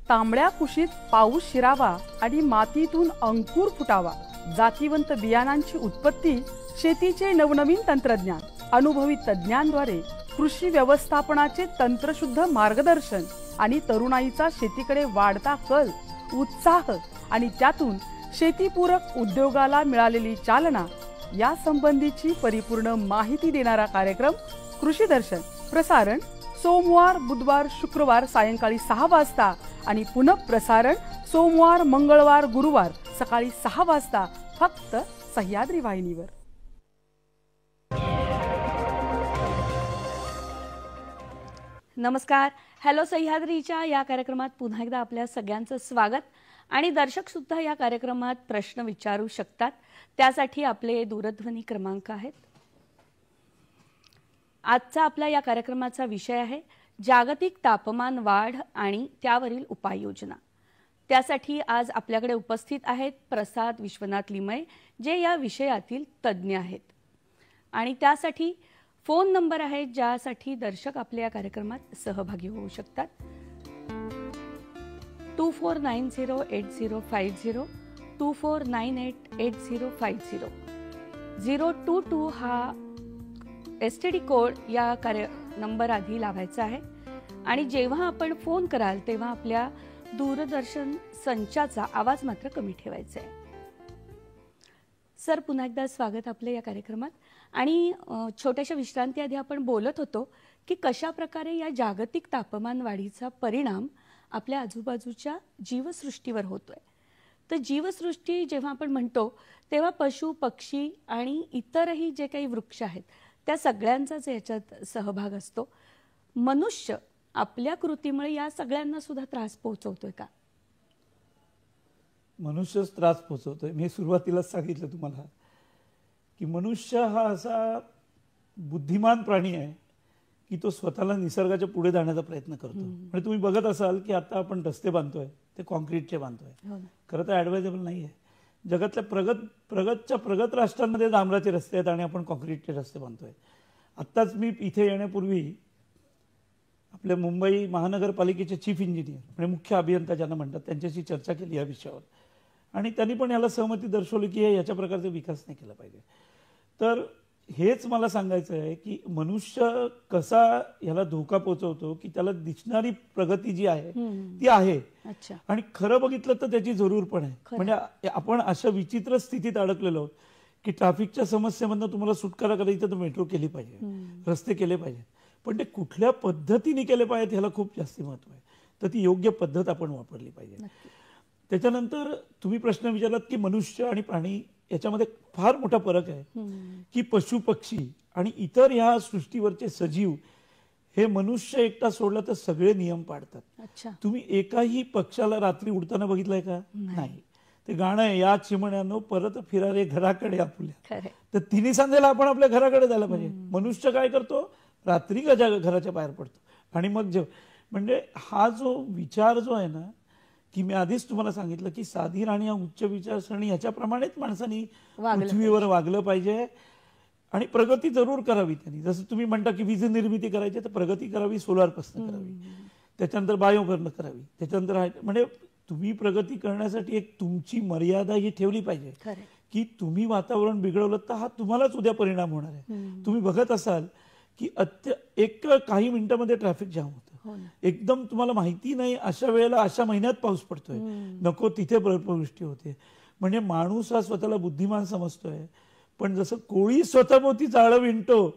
तांबड्या कुशीत पाऊस शिरावा आणि मातीतून अंकुर फुटावा. जातीवंत बियाणांची उत्पत्ती, शेतीचे नवनवीन तंत्रज्ञान, अनुभवी तज्ज्ञांद्वारे कृषी व्यवस्थापनाचे तंत्रशुद्ध मार्गदर्शन आणि तरुणाईचा शेतीकडे वाढता कल, उत्साह आणि त्यातून शेतीपूरक उद्योगाला मिळालेली चालना या संबंधीची परिपूर्ण माहिती देणारा कार्यक्रम कृषी दर्शन. प्रसारण सोमवार, बुधवार, शुक्रवार सायंकाळी 6 वाजता आणि पुनःप्रसारण सोमवार, मंगळवार, गुरुवार सकाळी 6 वाजता फक्त सह्याद्री वाहिनीवर. नमस्कार. हॅलो सह्याद्रीच्या या कार्यक्रमात पुन्हा एकदा आपल्या सगळ्यांचं स्वागत. आणि दर्शक सुद्धा या कार्यक्रमात प्रश्न विचारू शकतात. त्यासाठी आपले दूरध्वनी क्रमांक आहेत. आजचा आपल्या या कार्यक्रमाचा विषय आहे जागतिक तापमान वाढ आणि त्यावरील उपाययोजना. त्यासाठी आज आपल्याकडे उपस्थित आहेत प्रसाद विश्वनाथ लिमये, जे या विषयातील तज्ज्ञ आहेत. आणि त्यासाठी फोन नंबर आहे ज्यासाठी दर्शक आपल्या या कार्यक्रमात सहभागी होऊ शकतात. 24908050, 24988050, 022 हा STD कोड या नंबर आधी लावायचा आहे. आणि जेव्हा आपण फोन कराल तेव्हा आपल्या दूरदर्शन संचाचा आवाज मात्र कमी ठेवायचा आहे. सर पुन्हा एकदा स्वागत आपलं या कार्यक्रमात. आणि छोट्याशा विश्रांतीआधी आपण बोलत होतो की कशा प्रकारे या जागतिक तापमान वाढीचा परिणाम आपल्या आजूबाजूच्या जीवसृष्टीवर होतोय. तर जीवसृष्टी जेव्हा आपण म्हणतो तेव्हा पशु पक्षी आणि इतरही जे काही वृक्ष आहेत त्या सगळ्यांचाच याच्यात सहभाग असतो. मनुष्य आपल्या कृतीमुळे या सगळ्यांना सुद्धा त्रास पोहोचवतोय का? मनुष्यच त्रास पोहोचवतोय. मी सुरुवातीलाच सांगितलं तुम्हाला की मनुष्य हा असा बुद्धिमान प्राणी आहे की तो स्वतःला निसर्गाच्या पुढे जाण्याचा प्रयत्न करतो. म्हणजे तुम्ही बघत असाल की आता आपण रस्ते बांधतोय ते कॉन्क्रीटचे बांधतोय. खरं तर ॲडवायजेबल नाही आहे. जगातल्या प्रगत राष्ट्रांमध्ये डांबराचे रस्ते आहेत आणि आपण कॉन्क्रीटचे रस्ते बांधतोय. आत्ताच मी इथे येण्यापूर्वी आपल्या मुंबई महानगरपालिकेचे चीफ इंजिनियर म्हणजे मुख्य अभियंता ज्यांना म्हणतात त्यांच्याशी चर्चा केली या विषयावर आणि त्यांनी पण याला सहमती दर्शवली की याच्या प्रकारचा विकास नाही केला पाहिजे. तर हेच मला सांगायचं आहे की मनुष्य कसा याला धोका पोहोचवतो की त्याला दिसणारी प्रगती जी आहे ती आहे आणि खरं बघितलं तर त्याची जरूर पण आहे. म्हणजे आपण अशा विचित्र स्थितीत अडकलेलो आहोत की ट्रॅफिकच्या समस्येमधनं तुम्हाला सुटका करायची तर मेट्रो केली पाहिजे, रस्ते केले पाहिजेत, पण ते कुठल्या पद्धतीने केले पाहिजेत ह्याला खूप जास्त महत्व आहे. तर ती योग्य पद्धत आपण वापरली पाहिजे. त्याच्यानंतर तुम्ही प्रश्न विचारलात की मनुष्य आणि प्राणी याच्यामध्ये फार मोठा फरक आहे की पशु पक्षी आणि इतर ह्या सृष्टीवरचे सजीव हे मनुष्य एकटा सोडला तर सगळे नियम पाळतात. तुम्ही एकाही पक्षाला रात्री उडताना बघितलंय का? नाही. ते गाणं आहे, या चिमण्यानो परत फिरा रे घराकडे आपल्या. तर तिन्ही सांजेला आपण आपल्या घराकडे जायला पाहिजे. मनुष्य काय करतो? रात्री घराच्या बाहेर पडतो आणि मग म्हणजे हा जो विचार जो आहे ना की मी आधीच तुम्हाला सांगितलं की साधी राणी उच्च विचारसरणी ह्याच्याप्रमाणेच माणसांनी पृथ्वीवर वागलं पाहिजे आणि प्रगती जरूर करावी त्यांनी. जसं तुम्ही म्हणता की वीज निर्मिती करायची तर प्रगती करावी, सोलारपासून करावी, त्याच्यानंतर बायोवरनं करावी, त्याच्यानंतर म्हणजे तुम्ही प्रगती करण्यासाठी एक तुमची मर्यादा ही ठेवली पाहिजे की तुम्ही वातावरण बिघडवलं तर हा तुम्हालाच उद्या परिणाम होणार आहे. तुम्ही बघत असाल की काही मिनिटांमध्ये ट्रॅफिक जाम होतं. एकदम तुम्हाला माहिती नाही अशा वेळेला अशा महिन्यात पाऊस पडतोय, नको तिथे बर्फवृष्टी होते. म्हणजे माणूस हा स्वतःला बुद्धिमान समजतोय पण जसं कोळी स्वतःभोवती जाळं विणतो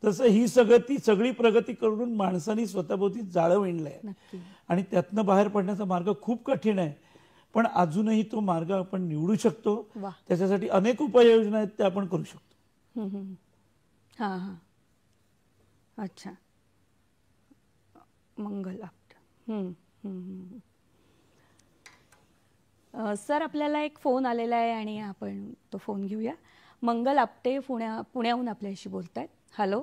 तसं ही सगळी प्रगती करून माणसाने स्वतःभोवती जाळं विणलंय आणि त्यातनं बाहेर पडण्याचा मार्ग खूप कठीण आहे. पण अजूनही तो मार्ग आपण निवडू शकतो. त्याच्यासाठी अनेक उपाययोजना आहेत त्या आपण करू शकतो. हा हा अच्छा मंगल आपटे. सर आपल्याला एक फोन आलेला आहे आणि आपण तो फोन घेऊया. मंगल आपटे पुण्याहून आपल्याशी बोलतायत. हॅलो.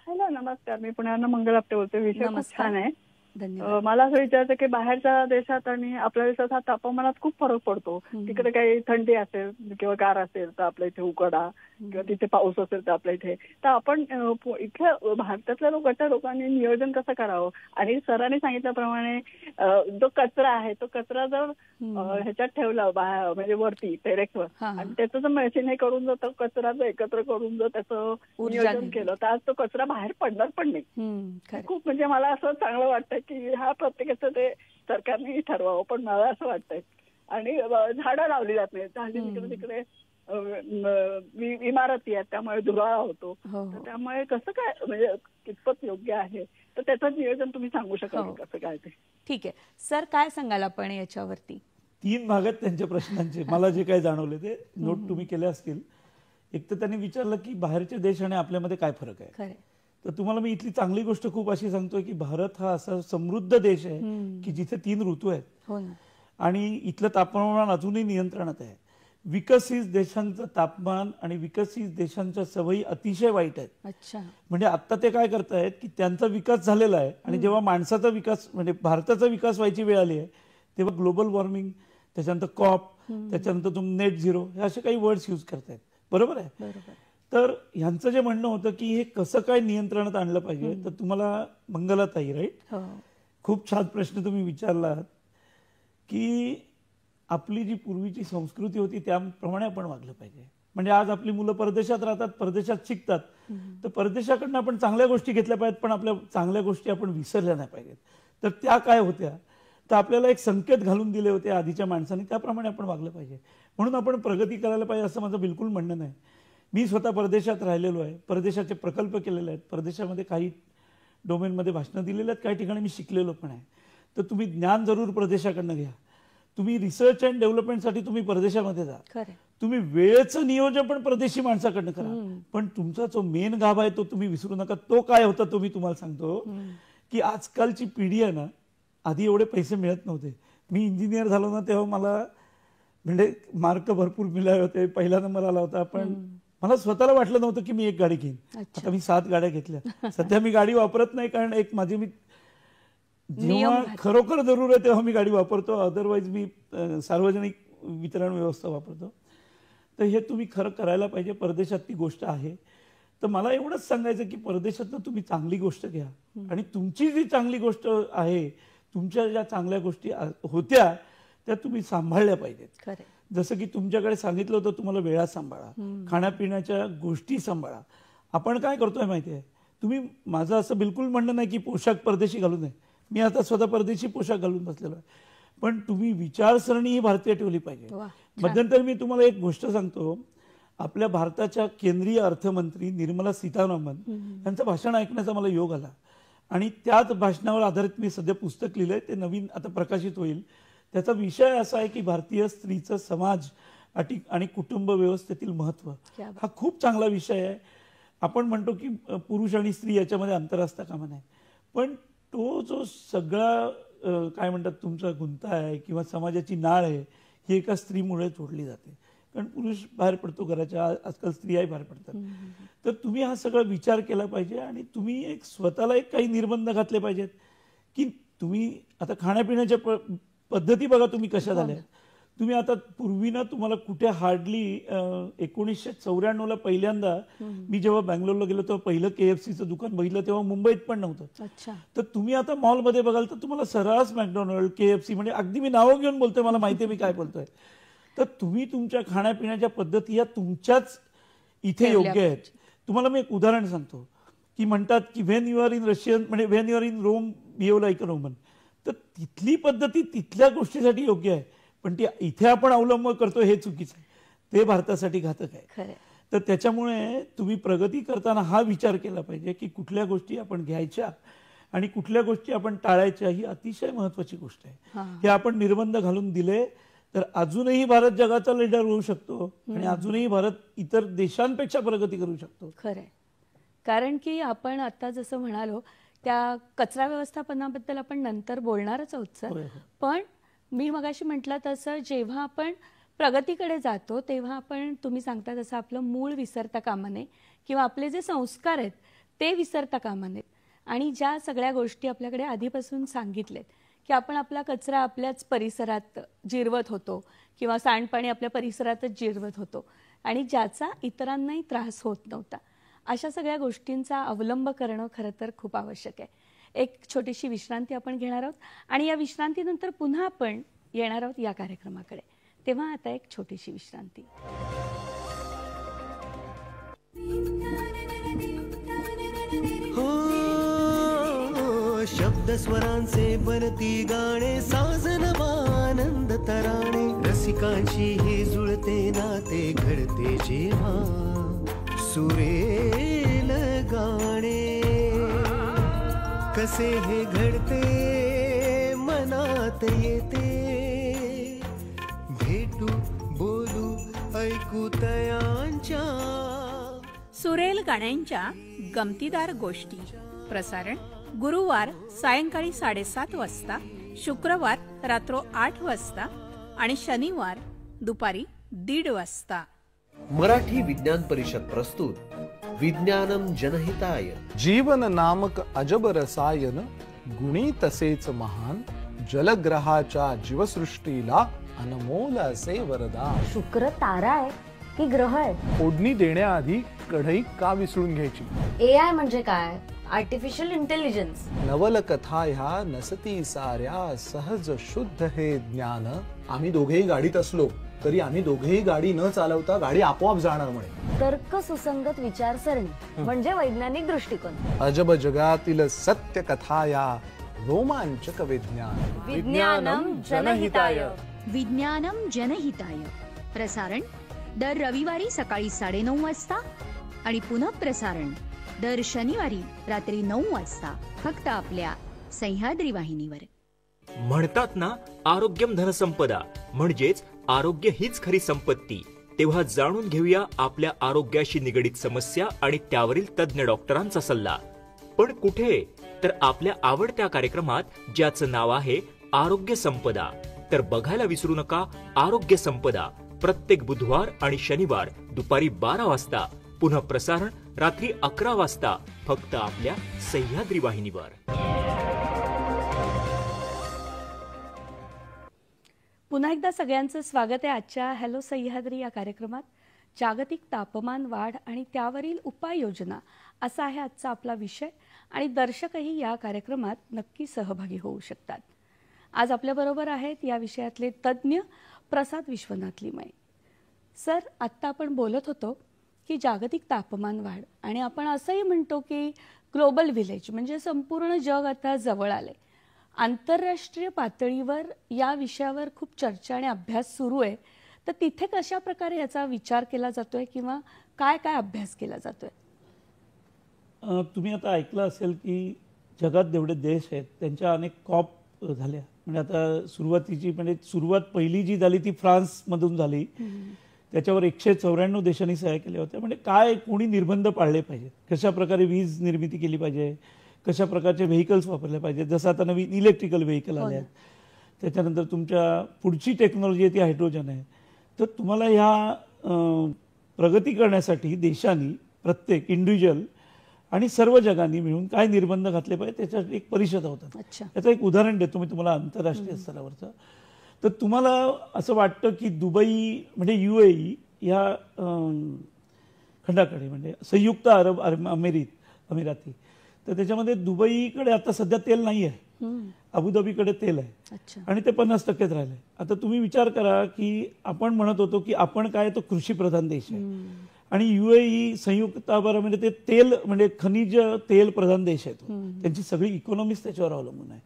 हॅलो नमस्कार. मी पुण्याहून मंगल आपटे बोलते. विषय खूप छान आहे. धन्यवाद. मला असं विचारायचं की बाहेरच्या देशात आणि आपल्या देशात हा तापमानात खूप फरक पडतो. तिकडे काही थंडी असेल किंवा गार असेल तर आपल्या इथे उकाडा किंवा तिथे पाऊस असेल तर आपल्या इथे. तर आपण इथे भारतातल्या लोकांनी नियोजन कसं करावं? आणि सरांनी सांगितल्याप्रमाणे जो कचरा आहे तो कचरा जर ह्याच्यात ठेवला म्हणजे वरती टेरेसवर आणि त्याचं जर मशीन हे करून जर तो कचरा जर एकत्र करून जर त्याचं नियोजन केलं तर आज तो कचरा बाहेर पडणार पण नाही. खूप म्हणजे मला असं चांगलं वाटतं की हा प्रत्येकाचं ते सरकारने ठरवावं. पण मला असं वाटतंय आणि झाडं लावली जात नाही. झाडी तिकडे तिकडे इमारती आहेत त्यामुळे धुराळा होतो. त्यामुळे कसं काय म्हणजे कितपत योग्य आहे तर त्याचं नियोजन तुम्ही सांगू शकाल कसं काय ते? ठीक आहे सर, काय सांगाल आपण याच्यावरती? 3 भागात त्यांच्या प्रश्नांचे मला जे काय जाणवले ते नोट तुम्ही केले असतील. एक तर त्यांनी विचारलं की बाहेरचे देश आणि आपल्यामध्ये काय फरक आहे. तर तुम्हाला मी इथली चांगली गोष्ट खूप अशी सांगतोय की भारत हा असा समृद्ध देश आहे की जिथे 3 ऋतू आहेत आणि इथलं तापमान अजूनही नियंत्रणात आहे. विकसित देशांचं तापमान आणि विकसित देशांच्या सवयी अतिशय वाईट आहेत. म्हणजे आता ते काय करतायत की त्यांचा विकास झालेला आहे आणि जेव्हा माणसाचा विकास म्हणजे भारताचा विकास व्हायची वेळ आली आहे तेव्हा ग्लोबल वॉर्मिंग, त्याच्यानंतर कॉप, त्याच्यानंतर तुम्ही नेट झिरो हे असे काही वर्ड्स यूज करतायत. बरोबर आहे. तर ह्यांचं जे म्हणणं होतं की हे कसं काय नियंत्रणात आणलं पाहिजे तर तुम्हाला मंगलाताई राईट खूप छान प्रश्न तुम्ही विचारलात की आपली जी पूर्वीची संस्कृती होती त्याप्रमाणे आपण वागलं पाहिजे. म्हणजे आज आपली मुलं परदेशात राहतात, परदेशात शिकतात तर परदेशाकडनं आपण चांगल्या गोष्टी घेतल्या पाहिजेत पण आपल्या चांगल्या गोष्टी आपण विसरल्या नाही पाहिजेत. तर त्या काय होत्या तर आपल्याला एक संकेत घालून दिले होते आधीच्या माणसांनी, त्याप्रमाणे आपण वागलं पाहिजे. म्हणून आपण प्रगती करायला पाहिजे असं माझं बिलकुल म्हणणं नाही. मी स्वतः परदेशात राहिलेलो आहे, परदेशाचे प्रकल्प केलेले आहेत, परदेशामध्ये काही डोमेनमध्ये भाषणं दिलेली आहेत, काही ठिकाणी मी शिकलेलो पण आहे. तर तुम्ही ज्ञान जरूर प्रदेशाकडनं घ्या. तुम्ही रिसर्च अँड डेव्हलपमेंटसाठी तुम्ही परदेशामध्ये जा. तुम्ही वेळेचं नियोजन पण परदेशी माणसाकडनं करा. पण तुमचा जो मेन गाभा आहे तो तुम्ही विसरू नका. तो काय होता तो मी तुम्हाला सांगतो की आजकालची पिढी आहे ना, आधी एवढे पैसे मिळत नव्हते. मी इंजिनियर झालो ना तेव्हा मला म्हणजे मार्क भरपूर मिळाले होते, पहिला नंबर आला होता. पण मला स्वतःला वाटलं नव्हतं की मी एक गाडी घेईन. आता मी 7 गाड्या घेतल्या. सध्या मी गाडी वापरत नाही, कारण एक माझी मी जेव्हा खरोखर जरूर आहे तेव्हा मी गाडी वापरतो, अदरवाईज मी सार्वजनिक वितरण व्यवस्था वापरतो. तर हे तुम्ही खरं करायला पाहिजे. परदेशात ती गोष्ट आहे. तर मला एवढंच सांगायचं की परदेशातनं तुम्ही चांगली गोष्ट घ्या आणि तुमची जी चांगली गोष्ट आहे, तुमच्या ज्या चांगल्या गोष्टी होत्या त्या तुम्ही सांभाळल्या पाहिजेत. जसं की तुमच्याकडे सांगितलं होतं तुम्हाला वेळा सांभाळा, खाण्यापिण्याच्या गोष्टी सांभाळा. आपण काय करतोय माहिती आहे, तुम्ही माझं असं बिलकुल म्हणणं नाही की पोशाख परदेशी घालू नये. मी आता स्वतः परदेशी पोशाख घालून बसलेलो आहे. पण तुम्ही विचारसरणी ही भारतीय ठेवली पाहिजे. मध्यंतरी मी तुम्हाला एक गोष्ट सांगतो. आपल्या भारताच्या केंद्रीय अर्थमंत्री निर्मला सीतारामन यांचं भाषण ऐकण्याचा मला योग आला आणि त्याच भाषणावर आधारित मी सध्या पुस्तक लिहिलंय. ते नवीन आता प्रकाशित होईल. त्याचा विषय असा आहे की भारतीय स्त्रीचं समाज आणि कुटुंब व्यवस्थेतील महत्व. हा खूप चांगला विषय आहे. आपण म्हणतो की पुरुष आणि स्त्री याच्यामध्ये अंतर असता कामा नये, पण तो जो सगळा काय म्हणतात तुमचा गुंता आहे किंवा समाजाची नाळ आहे ही एका स्त्रीमुळे जोडली जाते. कारण पुरुष बाहेर पडतो घराच्या, आजकाल स्त्रियाही बाहेर पडतात. तर तुम्ही हा सगळा विचार केला पाहिजे आणि तुम्ही एक स्वतःला एक काही निर्बंध घातले पाहिजेत की तुम्ही आता खाण्यापिण्याच्या पद्धती बघा तुम्ही कशा झाल्या. तुम्ही आता पूर्वीना तुम्हाला कुठे हार्डली 1994ला पहिल्यांदा मी जेव्हा बँगलोरला गेलो तेव्हा पहिलं KFCचं दुकान बघितलं तेव्हा मुंबईत पण नव्हतं. तर तुम्ही आता मॉलमध्ये बघाल तर तुम्हाला सर्रास मॅकडॉनल्ड, KFC म्हणजे अगदी मी नावं घेऊन बोलतोय, मला माहिती आहे मी काय बोलतोय. तर तुम्ही तुमच्या खाण्यापिण्याच्या पद्धती या तुमच्याच इथे योग्य आहेत. तुम्हाला मी एक उदाहरण सांगतो की म्हणतात की when you are in Russian म्हणजे when you are in Rome behave like a Roman. तर तिथली पद्धती तिथल्या गोष्टीसाठी योग्य आहे, पण ती इथे आपण अवलंब करतो हे चुकीचं आहे. ते भारतासाठी घातक आहे. तर त्याच्यामुळे तुम्ही प्रगती करताना हा विचार केला पाहिजे की कुठल्या गोष्टी आपण घ्यायच्या आणि कुठल्या गोष्टी आपण टाळायच्या. ही अतिशय महत्वाची गोष्ट आहे. हे आपण निर्बंध घालून दिले तर अजूनही भारत जगाचा लीडर होऊ शकतो आणि अजूनही भारत इतर देशांपेक्षा प्रगती करू शकतो. खरंय. कारण की आपण आता जसं म्हणालो त्या कचरा व्यवस्थापनाबद्दल आपण नंतर बोलणारच आहोत सर. पण मी मगाशी म्हटलं तसं जेव्हा आपण प्रगतीकडे जातो तेव्हा आपण तुम्ही सांगता तसं आपलं मूळ विसरता कामा नये किंवा आपले जे संस्कार आहेत ते विसरता कामा नयेत. आणि ज्या सगळ्या गोष्टी आपल्याकडे आधीपासून सांगितलेत की आपण आपला कचरा आपल्याच परिसरात जिरवत होतो किंवा सांडपाणी आपल्या परिसरातच जिरवत होतो आणि ज्याचा इतरांनाही त्रास होत नव्हता, अशा सगळ्या गोष्टींचा अवलंब करणं खरं तर खूप आवश्यक आहे. एक छोटीशी विश्रांती आपण घेणार आहोत आणि या विश्रांतीनंतर पुन्हा आपण येणार आहोत या कार्यक्रमाकडे. तेव्हा आता एक छोटीशी विश्रांती. शब्द स्वरांचे बनती गाणे साजन आनंद तराणे रसिकांची हे जुळते नाते घडते जेव्हा सुरेल गाणे कसे हे घडते मनात येते भेटू बोलू ऐकू तयांच्या सुरेल गाण्यांच्या गमतीदार गोष्टी. प्रसारण गुरुवार सायंकाळी 7:30 वाजता, शुक्रवार रात्र 8 वाजता आणि शनिवार दुपारी 1:30 वाजता. मराठी विज्ञान परिषद प्रस्तुत विज्ञानम जनहिताय. जीवन नामक अजब रसायन गुणी तसेच महान जलग्रहाच्या जीवसृष्टीला अनमोल असे वरदान. शुक्र तारा आहे की ग्रह आहे? फोडणी देण्याआधी कढई का विसरून घ्यायची? AI म्हणजे काय? Artificial intelligence. नवलकथा ह्या नसती साऱ्या सहज शुद्ध हे ज्ञान. आम्ही दोघेही गाडीत असलो तरी आम्ही दोघेही गाडी न चालवता गाडी आपोआप जाणार म्हणे. तर्क सुसंगत विचारसरणी म्हणजे वैज्ञानिक दृष्टिकोन. अजब जगातील सत्य कथा या रोमांचक विज्ञान. विज्ञानम जनहिताय. विज्ञानम जनहिताय. प्रसारण दर रविवारी सकाळी 9:30 वाजता आणि पुनःप्रसारण दर शनिवारी रात्री 9 वाजता फक्त आपल्या सह्याद्री वाहिनीवर. म्हणतात ना, आरोग्यम धनसंपदा, म्हणजेच आरोग्य हीच खरी संपत्ती. तेव्हा जाणून घेऊया आपल्या आरोग्याशी निगडीत समस्या आणि त्यावरील तज्ञ डॉक्टरांचा सल्ला. पण कुठे? तर आपल्या आवडत्या कार्यक्रमात, ज्याचं नाव आहे आरोग्य संपदा. तर बघायला विसरू नका आरोग्य संपदा, प्रत्येक बुधवार आणि शनिवार दुपारी 12 वाजता, पुन्हा प्रसारण रात्री 11 वाजता फक्त आपल्या सह्याद्री वाहिनीवर. पुन्हा एकदा सगळ्यांचं स्वागत आहे आजच्या हॅलो सह्याद्री या कार्यक्रमात. जागतिक तापमान वाढ आणि त्यावरील उपाययोजना असा आहे आजचा आपला विषय आणि दर्शकही या कार्यक्रमात नक्की सहभागी होऊ शकतात. आज आपल्याबरोबर आहेत या विषयातले तज्ज्ञ प्रसाद विश्वनाथ लिमये. सर, आत्ता आपण बोलत होतो की जागतिक तापमान वाढ आणि आपण असंही म्हणतो की ग्लोबल व्हिलेज म्हणजे संपूर्ण जग आता जवळ आले. आंतरराष्ट्रीय पातळीवर या विषयावर खूप चर्चा आणि अभ्यास सुरू आहे. तर तिथे कशा प्रकारे याचा विचार केला जातोय किंवा काय काय अभ्यास केला जातोय? तुम्ही आता ऐकलं असेल की जगात जेवढे देश आहेत त्यांच्या अनेक कॉप झाल्या. म्हणजे आता सुरुवात पहिली जी झाली ती फ्रान्समधून झाली. त्याच्यावर 194 देशांनी सह्या केल्या होत्या. म्हणजे काय कोणी निर्बंध पाळले पाहिजेत, कशा प्रकारे वीज निर्मिती केली पाहिजे, कशा प्रकारचे व्हेकल्स वापरले पाहिजेत. जसं आता नवीन इलेक्ट्रिकल व्हेकल आले आहेत. त्याच्यानंतर तुमच्या पुढची टेक्नॉलॉजी आहे ती हायड्रोजन आहे. तर तुम्हाला ह्या प्रगती करण्यासाठी देशांनी, प्रत्येक इंडिव्हिज्युअल आणि सर्व जगांनी मिळून काय निर्बंध घातले पाहिजे त्याच्यासाठी एक परिषद होतात. याचं एक उदाहरण देतो मी तुम्हाला आंतरराष्ट्रीय स्तरावरचं. तर तुम्हाला असं वाटतं की दुबई म्हणजे UAE या खंडाकडे म्हणजे संयुक्त अरब अमिराती, तर त्याच्यामध्ये दुबईकडे आता सध्या तेल नाही आहे, अबुधाबीकडे तेल आहे आणि ते 50%च राहिले. आता तुम्ही विचार करा की आपण म्हणत होतो की आपण काय तो कृषीप्रधान देश आहे आणि UAE संयुक्त अरब अमिराती तेल म्हणजे खनिज तेल प्रधान देश आहे. त्यांची सगळी इकॉनॉमीच त्याच्यावर अवलंबून आहे.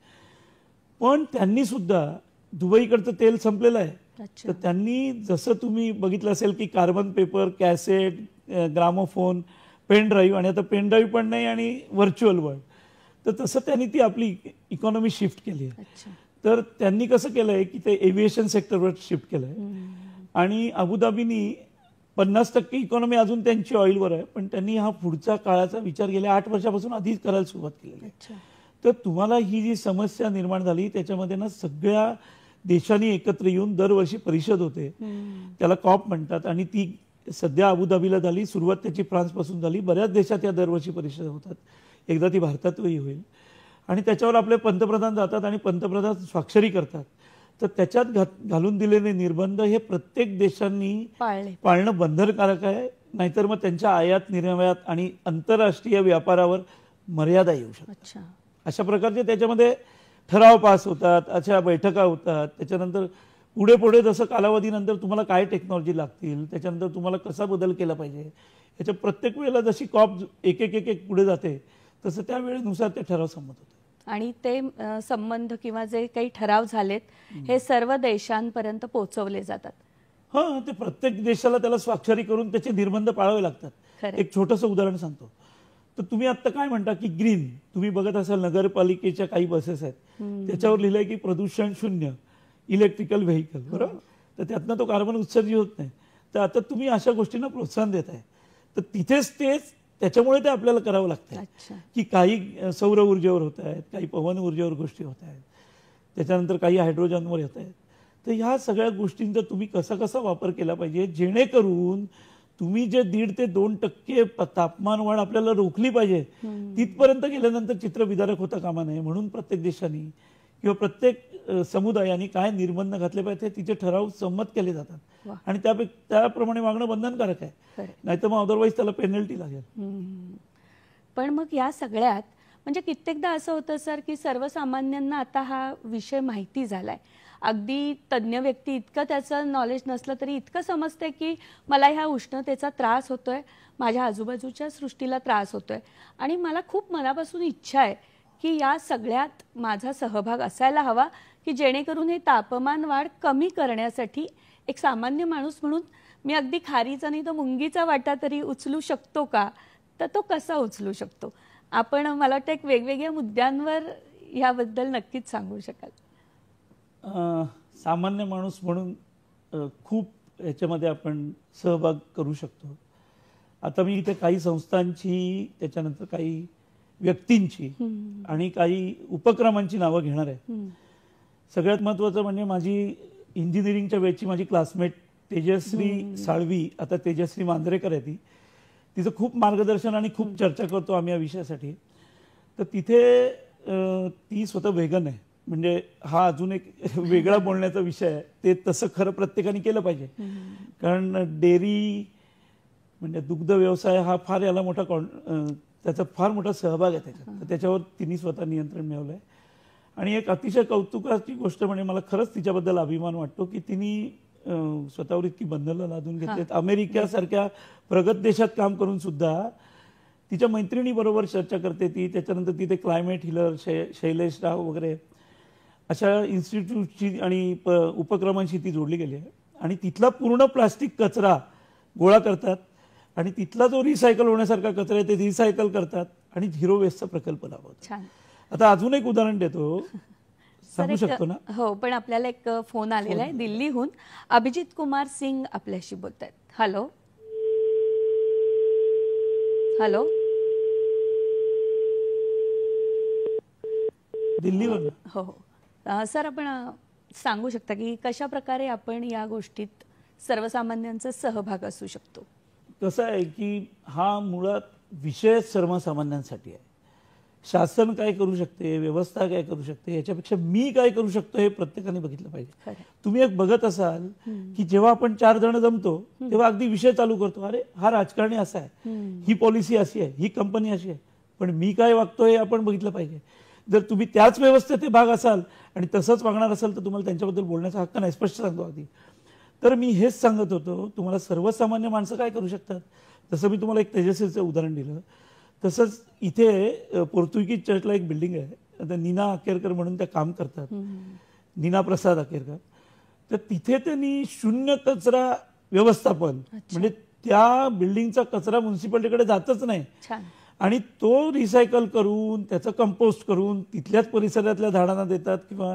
पण त्यांनी सुद्धा दुबईकडचं तेल संपलेलं आहे. तर त्यांनी जसं तुम्ही बघितलं असेल की carbon paper, cassette, gramophone, pen drive आणि आता पेन ड्राईव्ह पण नाही आणि व्हर्च्युअल वर्ल्ड, तर तसं त्यांनी ती आपली इकॉनॉमी शिफ्ट केली आहे. तर त्यांनी कसं केलं आहे की ते एव्हिएशन सेक्टरवर शिफ्ट केलं आहे आणि अबुधाबीनी 50% इकॉनॉमी अजून त्यांची ऑइलवर आहे. पण त्यांनी हा पुढच्या काळाचा विचार गेल्या 8 वर्षापासून आधीच करायला सुरुवात केलेली आहे. तर तुम्हाला ही जी समस्या निर्माण झाली त्याच्यामध्ये ना सगळ्या देशांनी एकत्र येऊन दरवर्षी परिषद होते, त्याला कॉप म्हणतात आणि ती सध्या अबुधाबीला झाली. सुरुवात त्याची फ्रान्सपासून झाली. बऱ्याच देशात या दरवर्षी परिषद होतात. एकदा ती भारतातही होईल आणि त्याच्यावर आपले पंतप्रधान जातात आणि पंतप्रधान स्वाक्षरी करतात. तर त्याच्यात घालून दिलेले निर्बंध हे प्रत्येक देशांनी पाळणं बंधनकारक आहे. नाहीतर मग त्यांच्या आयात निर्यात आणि आंतरराष्ट्रीय व्यापारावर मर्यादा येऊ शकतात. अशा प्रकारचे त्याच्यामध्ये ठराव पास होतात, अशा बैठका होतात. त्याच्यानंतर पुढे पुढे जसं कालावधीनंतर तुम्हाला काय टेक्नॉलॉजी लागतील, त्याच्यानंतर तुम्हाला कसा बदल केला पाहिजे, याच्या प्रत्येक वेळेला जशी कॉप एक एक एक एक पुढे जाते तसं त्या वेळेनुसार ते ठराव संमत होतात. आणि ते संबंध किंवा जे काही ठराव झालेत हे सर्व देशांपर्यंत पोहोचवले जातात. हां, ते प्रत्येक देशाला त्याला स्वाक्षरी करून त्याचे निर्बंध पाळावे लागतात. एक छोटंसं उदाहरण सांगतो. तर तुम्ही आता काय म्हणता की ग्रीन, तुम्ही बघत असाल नगरपालिकेच्या काही बसेस आहेत त्याच्यावर लिहिलंय की प्रदूषण शून्य इलेक्ट्रिकल व्हेकल, बरोबर. तर त्यातनं तो कार्बन उत्सर्जित होत नाही. तर आता तुम्ही अशा गोष्टींना प्रोत्साहन देत आहे. तर तिथेच तेच त्याच्यामुळे ते आपल्याला करावं लागतं की काही सौर ऊर्जेवर होत आहेत, काही पवन ऊर्जेवर गोष्टी होत आहेत, त्याच्यानंतर काही हायड्रोजनवर येत आहेत. तर ह्या सगळ्या गोष्टींचा तुम्ही कसा वापर केला पाहिजे जेणेकरून तुम्ही जे 1.5 ते 2% तापमान वाढ आपल्याला रोखली पाहिजे तिथपर्यंत गेल्यानंतर चित्र विदारक होता कामा नये. म्हणून प्रत्येक देशाने किंवा प्रत्येक समुदायाने काय निर्बंध घातले पाहिजे तिचे ठराव संमत केले जातात आणि त्याप्रमाणे वागणं बंधनकारक आहे. नाहीतर मग अदरवाईज त्याला पेनल्टी लागेल. पण मग या सगळ्यात म्हणजे कित्येकदा असं होतं सर की सर्वसामान्यांना आता हा विषय माहिती झालाय. अगदी तज्ज्ञ व्यक्ती इतकं त्याचं नॉलेज नसलं तरी इतकं समजते की मला ह्या उष्णतेचा त्रास होतोय, माझ्या आजूबाजूच्या सृष्टीला त्रास होतोय आणि मला खूप मनापासून इच्छा आहे की या सगळ्यात माझा सहभाग असायला हवा की जेणेकरून हे तापमान वाढ कमी करण्यासाठी एक सामान्य माणूस म्हणून मी अगदी खारीचा नाही तर मुंगीचा वाटा तरी उचलू शकतो का, तर तो कसा उचलू शकतो? आपण मला वाटतं एक वेगवेगळ्या मुद्द्यांवर याबद्दल नक्कीच सांगू शकाल. सामान्य माणूस म्हणून खूप याच्यामध्ये आपण सहभाग करू शकतो. आता मी इथे काही संस्थांची, त्याच्यानंतर काही व्यक्तींची आणि काही उपक्रमांची नावं घेणार आहे. सगळ्यात महत्त्वाचं म्हणजे माझी इंजिनिअरिंगच्या वेळची माझी क्लासमेट तेजश्री साळवी, आता तेजश्री मांजरेकर आहे ती. तिचं खूप मार्गदर्शन आणि खूप चर्चा करतो आम्ही या विषयासाठी. तर तिथे ती स्वतः वेगन आहे, म्हणजे हा अजून एक वेगळा बोलण्याचा विषय आहे. ते तसं खरं प्रत्येकाने केलं पाहिजे, कारण डेअरी म्हणजे दुग्ध व्यवसाय हा फार याला मोठा त्याचा फार मोठा सहभाग आहे त्याच्यात. तर त्याच्यावर तिने स्वतः नियंत्रण मिळवलं आहे. आणि एक अतिशय कौतुकाची गोष्ट म्हणजे मला खरंच तिच्याबद्दल अभिमान वाटतो की तिने स्वतःवर इतकी बंधनं लादून घेतलीत. अमेरिकेसारख्या प्रगत देशात काम करून सुद्धा तिच्या मैत्रिणीबरोबर चर्चा करते ती. त्याच्यानंतर तिथे क्लायमेट हिलर, शैलेश राव वगैरे अशा इन्स्टिट्यूटची आणि उपक्रमांशी ती जोडली गेली आहे. आणि तिथला पूर्ण प्लास्टिक कचरा गोळा करतात आणि तिथला जो रिसायकल होण्यासारखा कचरा आहे ते रिसायकल करतात आणि झिरो वेस्टचा प्रकल्प राबवतात. आता अजून एक उदाहरण देतो, सांगू शकतो ना? हो, पण आपल्याला एक फोन आलेला आहे दिल्लीहून. अभिजित कुमार सिंग आपल्याशी बोलत आहेत. हॅलो हॅलो, दिल्लीवर. हो हो सर, आपण सांगू शकता की कशा प्रकारे आपण या गोष्टीत सर्वसामान्यांचा सहभाग असू शकतो? कसं आहे की हा मुळात विषय सर्वसामान्यांसाठी आहे. शासन काय करू शकते, व्यवस्था काय करू शकते, याच्यापेक्षा मी काय करू शकतो हे प्रत्येकाने बघितलं पाहिजे. तुम्ही एक बघत असाल की जेव्हा आपण 4 जण जमतो तेव्हा अगदी विषय चालू करतो, अरे हा राजकारणी असा आहे, ही पॉलिसी अशी आहे, ही कंपनी अशी आहे, पण मी काय वागतो हे आपण बघितलं पाहिजे. जर तुम्ही त्याच व्यवस्थेचे भाग असाल आणि तसंच वागणार असाल तर तुम्हाला त्यांच्याबद्दल बोलण्याचा हक्क नाही. स्पष्ट सांगतो अगदी. तर मी हेच सांगत होतो, तुम्हाला सर्वसामान्य माणसं काय करू शकतात. जसं मी तुम्हाला एक तेजस्वीचं उदाहरण दिलं, तसंच इथे पोर्तुगीज चर्चला एक बिल्डिंग आहे. आता नीना अकेरकर म्हणून त्या काम करतात, नीना प्रसाद अकेरकर. तर तिथे त्यांनी शून्य कचरा व्यवस्थापन, म्हणजे त्या बिल्डिंगचा कचरा म्युन्सिपालिटीकडे जातच नाही आणि तो रिसायकल करून त्याचं कंपोस्ट करून तिथल्याच परिसरातल्या झाडांना देतात किंवा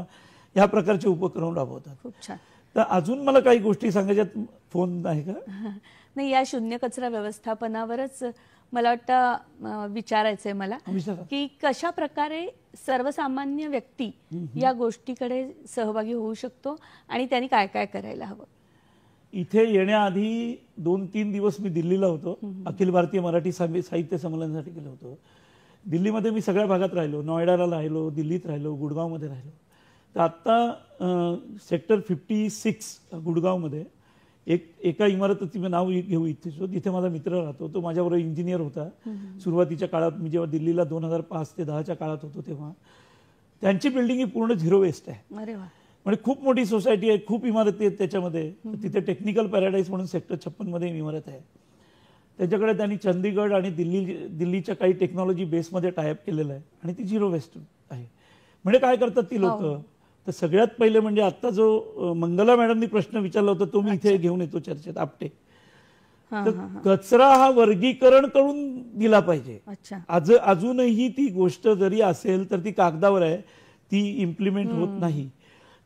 ह्या प्रकारचे उपक्रम राबवतात. खूप छान. तर अजून मला काही गोष्टी सांगायच्यात. फोन आहे का? नाही, या शून्य कचरा व्यवस्थापनावरच मला वाटतं विचारायचं आहे मला की कशा प्रकारे सर्वसामान्य व्यक्ती या गोष्टीकडे सहभागी होऊ शकतो आणि त्यांनी काय काय करायला हवं. इथे येण्याआधी 2-3 दिवस मी दिल्लीला होतो. अखिल भारतीय मराठी साहित्य संमेलनासाठी गेलो होतो. दिल्लीमध्ये मी सगळ्या भागात राहिलो, नोएडाला राहिलो, दिल्लीत राहिलो, गुडगावमध्ये राहिलो. तर आत्ता सेक्टर 56 गुडगावमध्ये एका इमारतीचं मी नाव घेऊ इच्छितो, जिथे माझा मित्र राहतो. तो माझ्याबरोबर इंजिनियर होता. सुरुवातीच्या काळात मी जेव्हा दिल्लीला 2005 ते 10च्या काळात होतो तेव्हा त्यांची बिल्डिंग ही पूर्ण झिरो वेस्ट आहे. अरे वा. म्हणजे खूप मोठी सोसायटी आहे, खूप इमारती आहेत त्याच्यामध्ये. तिथे टेक्निकल पॅराडाईज म्हणून सेक्टर 56 मध्ये इमारत आहे. त्याच्याकडे त्यांनी चंदीगड आणि दिल्लीच्या काही टेक्नॉलॉजी बेसमध्ये टायअप केलेलं आहे आणि ती झिरो वेस्ट आहे. म्हणजे काय करतात ती लोक, तर सगळ्यात पहिले म्हणजे आता जो मंगला मॅडमनी प्रश्न विचारला होता तो मी इथे घेऊन येतो चर्चेत, आपटे. तर कचरा हा वर्गीकरण करून दिला पाहिजे. अजूनही ती गोष्ट जरी असेल तर ती कागदावर आहे, ती इम्प्लिमेंट होत नाही.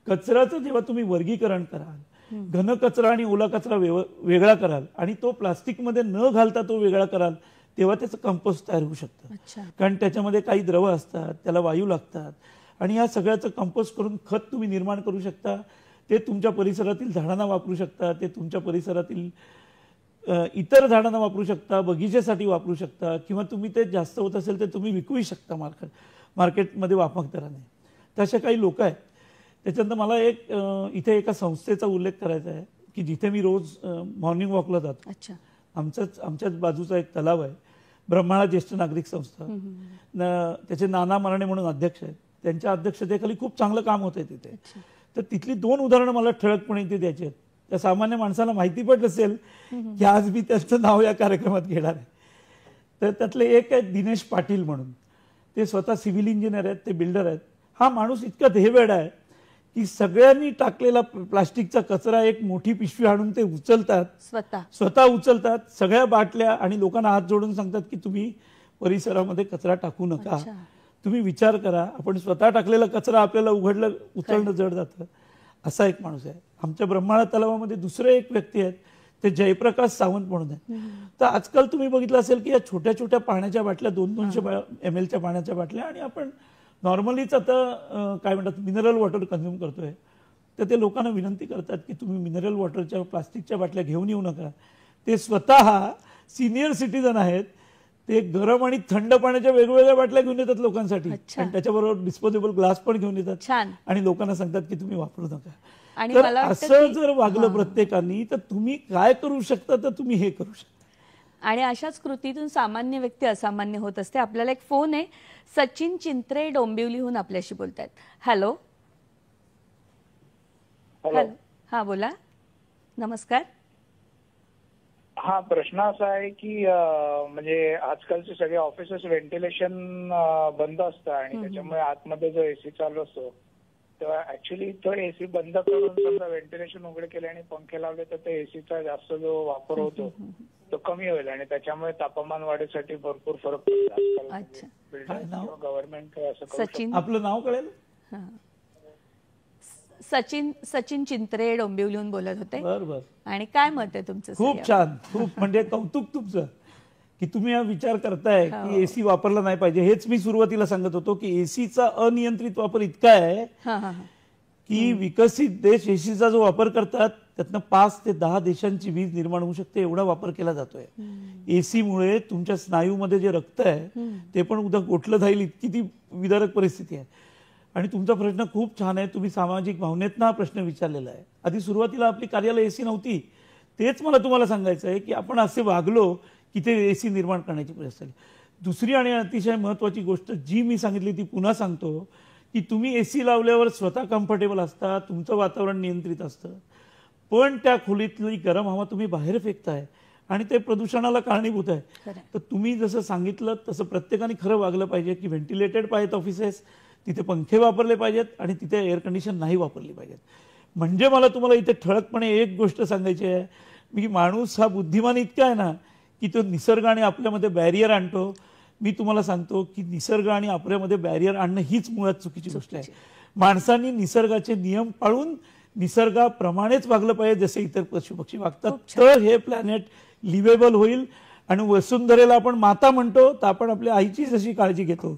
कचऱ्याचं जेव्हा तुम्ही वर्गीकरण कराल, घन कचरा आणि ओला कचरा वेगळा कराल आणि तो प्लास्टिकमध्ये न घालता तो वेगळा कराल, तेव्हा त्याचं कंपोस्ट तयार होऊ शकतं. कारण त्याच्यामध्ये काही द्रव असतात, त्याला वायू लागतात आणि या सगळ्याचं कंपोस्ट करून खत तुम्ही निर्माण करू शकता. ते तुमच्या परिसरातील झाडांना वापरू शकता, ते तुमच्या परिसरातील इतर झाडांना वापरू शकता, बगीचेसाठी वापरू शकता किंवा तुम्ही ते जास्त होत असेल तर तुम्ही विकूही शकता मार्केटमध्ये वाफक दराने. तसे काही लोक आहेत. त्याच्यानंतर मला इथे एका संस्थेचा उल्लेख करायचा आहे की जिथे मी रोज मॉर्निंग वॉकला जातो. आमच्याच बाजूचा एक तलाव आहे, ब्रह्माळा ज्येष्ठ नागरिक संस्था. त्याचे नाना मराणे म्हणून अध्यक्ष आहेत. त्यांच्या अध्यक्षतेखाली खूप चांगलं काम होतंय तिथे. तर तिथली 2 उदाहरणं मला ठळकपणे इथे द्यायची आहेत. त्या सामान्य माणसाला माहिती पण नसेल की आज मी त्यांचं नाव या कार्यक्रमात घेणार आहे. तर त्यातले एक आहे दिनेश पाटील म्हणून. ते स्वतः सिव्हिल इंजिनियर आहेत, ते बिल्डर आहेत. हा माणूस इतका ध्येयवेड आहे की सगळ्यांनी टाकलेला प्लास्टिकचा कचरा एक मोठी पिशवी आणून ते उचलतात, स्वतः उचलतात, सगळ्या बाटल्या, आणि लोकांना हात जोडून सांगतात की तुम्ही परिसरामध्ये कचरा टाकू नका. तुम्ही विचार करा, आपण स्वतः टाकलेला कचरा आपल्याला उचलणं जड जातं. असा एक माणूस आहे. आमच्या ब्रह्माळा तलावामध्ये दुसरे एक व्यक्ती आहेत, ते जयप्रकाश सावंत म्हणून आहेत. तर आजकाल तुम्ही बघितलं असेल की या छोट्या छोट्या पाण्याच्या बाटल्या 200-200 ml पाण्याच्या बाटल्या, आणि आपण नॉर्मलीच आता काय म्हणतात मिनरल वॉटर कन्झ्युम करतोय, तर ते लोकांना विनंती करतात की तुम्ही मिनरल वॉटरच्या प्लास्टिकच्या बाटल्या घेऊन येऊ नका. ते स्वतः सिनियर सिटीजन आहेत, ते गरम आणि थंड पाण्याच्या वेगवेगळ्या बाटल्या घेऊन येतात लोकांसाठी, आणि त्याच्याबरोबर डिस्पोजेबल ग्लास पण घेऊन येतात, आणि लोकांना सांगतात की तुम्ही वापरू नका. तर असं जर वागलं प्रत्येकाने तर तुम्ही काय करू शकता, तर तुम्ही हे करू शकता. आणि अशाच कृतीतून सामान्य व्यक्ती असामान्य होत असते. आपल्याला एक फोन आहे, सचिन चिंत्रे डोंबिवलीहून आपल्याशी बोलतायत. हॅलो. हा बोला, नमस्कार. हा प्रश्न असा आहे की म्हणजे आजकालचे सगळे ऑफिसेस व्हेंटिलेशन बंद असतं आणि त्याच्यामुळे आतमध्ये जो एसी चालू असतो तेव्हा ऍक्च्युली तो एसी बंद करून समजा व्हेंटिलेशन उघडे केले आणि पंखे लावले तर ते एसीचा जास्त जो वापर होतो तो कमी होईल आणि त्याच्यामुळे तापमान वाढीसाठी भरपूर फरक पडतो. गव्हर्नमेंट असं. आपलं नाव कळेल? सचिन चिंत्रे डोंबिवलीहून बोलत होते. बरोबर. आणि काय मत आहे तुमचं? खूप छान, खूप म्हणजे कौतुक तुमचं की तुम्ही हा विचार करताय की एसी वापरला नाही पाहिजे. हेच मी सुरुवातीला सांगत होतो की एसीचा अनियंत्रित वापर इतका आहे की विकसित देश एसीचा जो वापर करतात त्यातनं 5 ते 10 देशांची वीज निर्माण होऊ शकते, एवढा वापर केला जातोय. एसीमुळे तुमच्या स्नायूमध्ये जे रक्त आहे ते पण उद्या गोठलं जाईल इतकी ती विदारक परिस्थिती आहे. आणि तुमचा प्रश्न खूप छान आहे. तुम्ही सामाजिक भावनेतनं हा प्रश्न विचारलेला आहे. आधी सुरुवातीला आपली कार्यालय एसी नव्हती, तेच मला तुम्हाला सांगायचं आहे की आपण असे वागलो की ते एसी निर्माण करण्याची परिस्थिती. दुसरी आणि अतिशय महत्वाची गोष्ट जी मी सांगितली ती पुन्हा सांगतो की तुम्ही एसी लावल्यावर स्वतः कम्फर्टेबल असता, तुमचं वातावरण नियंत्रित असतं, पण त्या खोलीतली गरम हवा तुम्ही बाहेर फेकताय आणि ते प्रदूषणाला कारणीभूत आहे. तर तुम्ही जसं सांगितलं तसं प्रत्येकाने खरं वागलं पाहिजे की व्हेंटिलेटेड पाहिजेत ऑफिसेस, तिथे पंखे वापरले पाहिजेत आणि तिथे एअर कंडिशन नाही वापरली पाहिजेत. म्हणजे मला तुम्हाला इथे ठळकपणे एक गोष्ट सांगायची आहे की माणूस हा बुद्धिमान इतका आहे ना की तो निसर्ग आणि आपल्यामध्ये बॅरियर आणतो. मी तुम्हाला सांगतो की निसर्ग आणि आपल्यामध्ये बॅरियर आणणं हीच मुळात चुकीची गोष्ट आहे. माणसांनी निसर्गाचे नियम पाळून निसर्गाप्रमाणेच वागलं पाहिजे जसे इतर पशुपक्षी वागतात, तर हे प्लॅनेट लिव्हेबल होईल. आणि वसुंधरेला आपण माता म्हणतो तर आपण आपल्या आईची जशी काळजी घेतो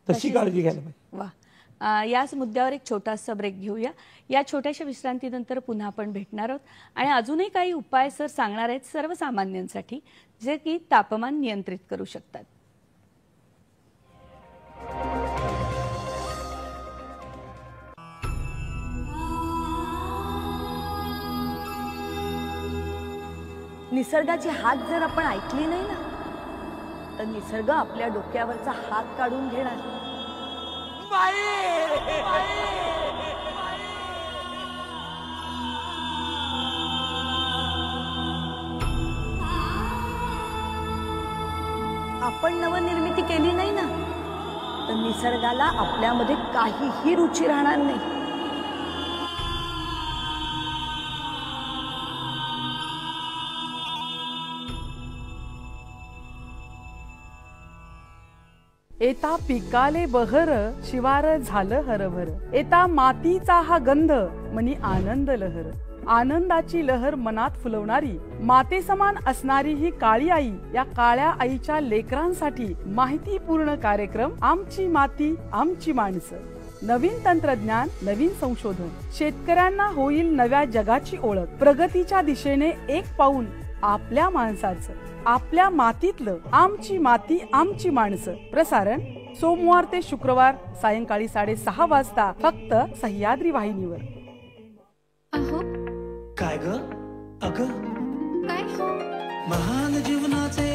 तशी काळजी घ्यायला पाहिजे. वा, याच मुद्द्यावर एक छोटासा ब्रेक घेऊया. या छोट्याशा विश्रांतीनंतर पुन्हा आपण भेटणार आहोत आणि अजूनही काही उपाय सर सांगणार आहेत सर्वसामान्यांसाठी जे की तापमान नियंत्रित करू शकतात. निसर्गाची हात जर आपण ऐकली नाही ना तर निसर्ग आपल्या डोक्यावरचा हात काढून घेणार. आपण नवनिर्मिती केली नाही ना तर निसर्गाला आपल्यामध्ये काहीही रुची राहणार नाही. एता पिकाले बहर शिवार झालं हरभर. एता मातीचा हा गंध मनी आनंद लहर. आनंदाची लहर मनात फुलवणारी माते समान असणारी ही काळी आई या काळ्या आईच्या लेकरांसाठी माहितीपूर्ण कार्यक्रम आमची माती आमची माणसं. नवीन तंत्रज्ञान, नवीन संशोधन, शेतकऱ्यांना होईल नव्या जगाची ओळख. प्रगतीच्या दिशेने एक पाऊल आपल्या माणसाचं, आपल्या मातीतलं. आमची माती आमची माणसं. प्रसारण सोमवार ते शुक्रवार सायंकाळी 6:30 वाजता फक्त सह्याद्री वाहिनीवर. काय ग अग काय हो महान जीवनाचे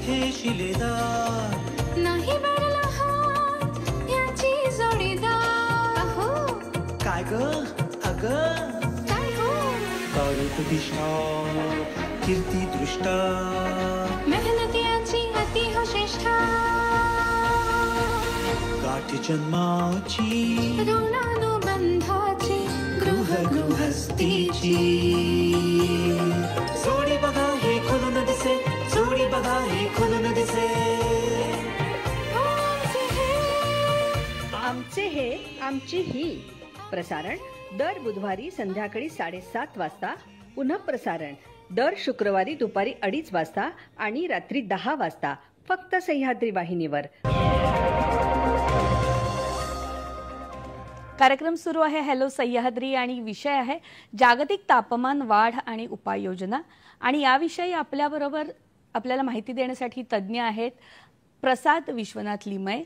हे शिलेदार नाही मिळाला हात याची जोडीदार. अहो काय ग अग काय हो तारुत दिशा कीर्ती दृष्टा मेहनतीची अति हो श्रेष्ठा. गाठ जन्माची ऋणानुबंधाची गृहस्थीची जोडी बघा हे खुलून दिसे जोडी बघा हे खुलून दिसे आमचे हे आमची ही प्रसारण दर बुधवारी संध्याकाळी 7:30 वाजता, पुन्हा प्रसारण दर शुक्रवारी दुपारी 2:30 वाजता आणि रात्री 10 वाजता फक्त सह्याद्री वाहिनीवर. कार्यक्रम सुरू आहे हॅलो सह्याद्री आणि विषय आहे जागतिक तापमान वाढ आणि उपाययोजना. आणि याविषयी आपल्याबरोबर आपल्याला माहिती देण्यासाठी तज्ज्ञ आहेत प्रसाद विश्वनाथ लिमये.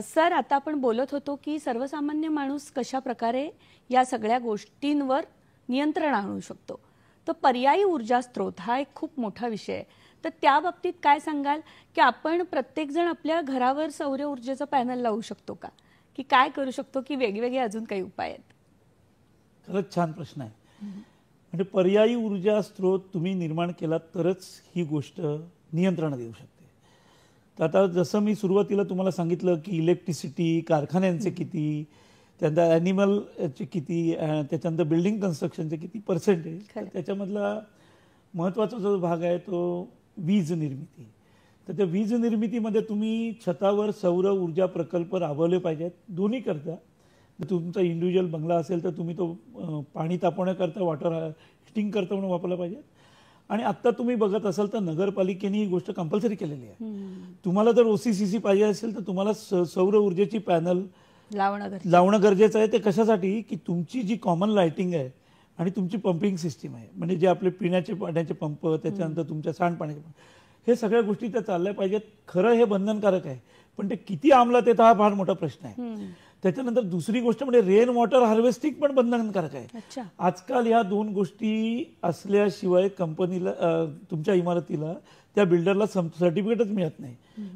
सर, आता आपण बोलत होतो की सर्वसामान्य माणूस कशा प्रकारे या सगळ्या गोष्टींवर नियंत्रण आणू शकतो. तर पर्यायी ऊर्जा स्रोत हा एक खूप मोठा विषय आहे. तर त्या बाबतीत काय सांगाल की आपण प्रत्येकजण आपल्या घरावर सौर ऊर्जेचं पॅनल लावू शकतो का, की काय करू शकतो, की वेगवेगळे अजून काही उपाय आहेत? खरंच छान प्रश्न आहे. म्हणजे पर्यायी ऊर्जा स्रोत तुम्ही निर्माण केला तरच ही गोष्ट नियंत्रणात येऊ शकते. तर आता जसं मी सुरुवातीला तुम्हाला सांगितलं की इलेक्ट्रिसिटी कारखान्यांचे किती, त्यानंतर ॲनिमलचे किती, त्याच्यानंतर बिल्डिंग कन्स्ट्रक्शनचे किती पर्सेंटेज, त्याच्यामधला महत्त्वाचा जो भाग आहे तो वीज निर्मिती. तर त्या वीज निर्मितीमध्ये तुम्ही छतावर सौर ऊर्जा प्रकल्प राबवले पाहिजेत. दोन्ही करता. तुमचा इंडिव्हिज्युअल बंगला असेल तर तुम्ही तो पाणी तापवण्याकरता वॉटर हिटिंग करता म्हणून वापरला पाहिजे. आणि आत्ता तुम्ही बघत असाल तर नगरपालिकेने ही गोष्ट कंपल्सरी केलेली आहे. तुम्हाला जर OCCC पाहिजे असेल तर तुम्हाला सौर ऊर्जेची पॅनल लावणं गरजेचं आहे. ते कशासाठी की तुमची जी कॉमन लाईटिंग आहे आणि तुमची पंपिंग सिस्टीम आहे, म्हणजे जे आपले पिण्याचे पाण्याचे पंप, त्याच्यानंतर तुमच्या सांडपाण्याचे पंप, हे सगळ्या गोष्टी त्या चालल्या पाहिजेत. खरं हे बंधनकारक आहे, पण ते किती अंमलात येतं हा फार मोठा प्रश्न आहे. त्याच्यानंतर दुसरी गोष्ट म्हणजे रेन वॉटर हार्वेस्टिंग पण बंधनकारक आहे. आजकाल ह्या 2 गोष्टी असल्याशिवाय कंपनीला, तुमच्या इमारतीला, त्या बिल्डरला सर्टिफिकेटच मिळत नाही.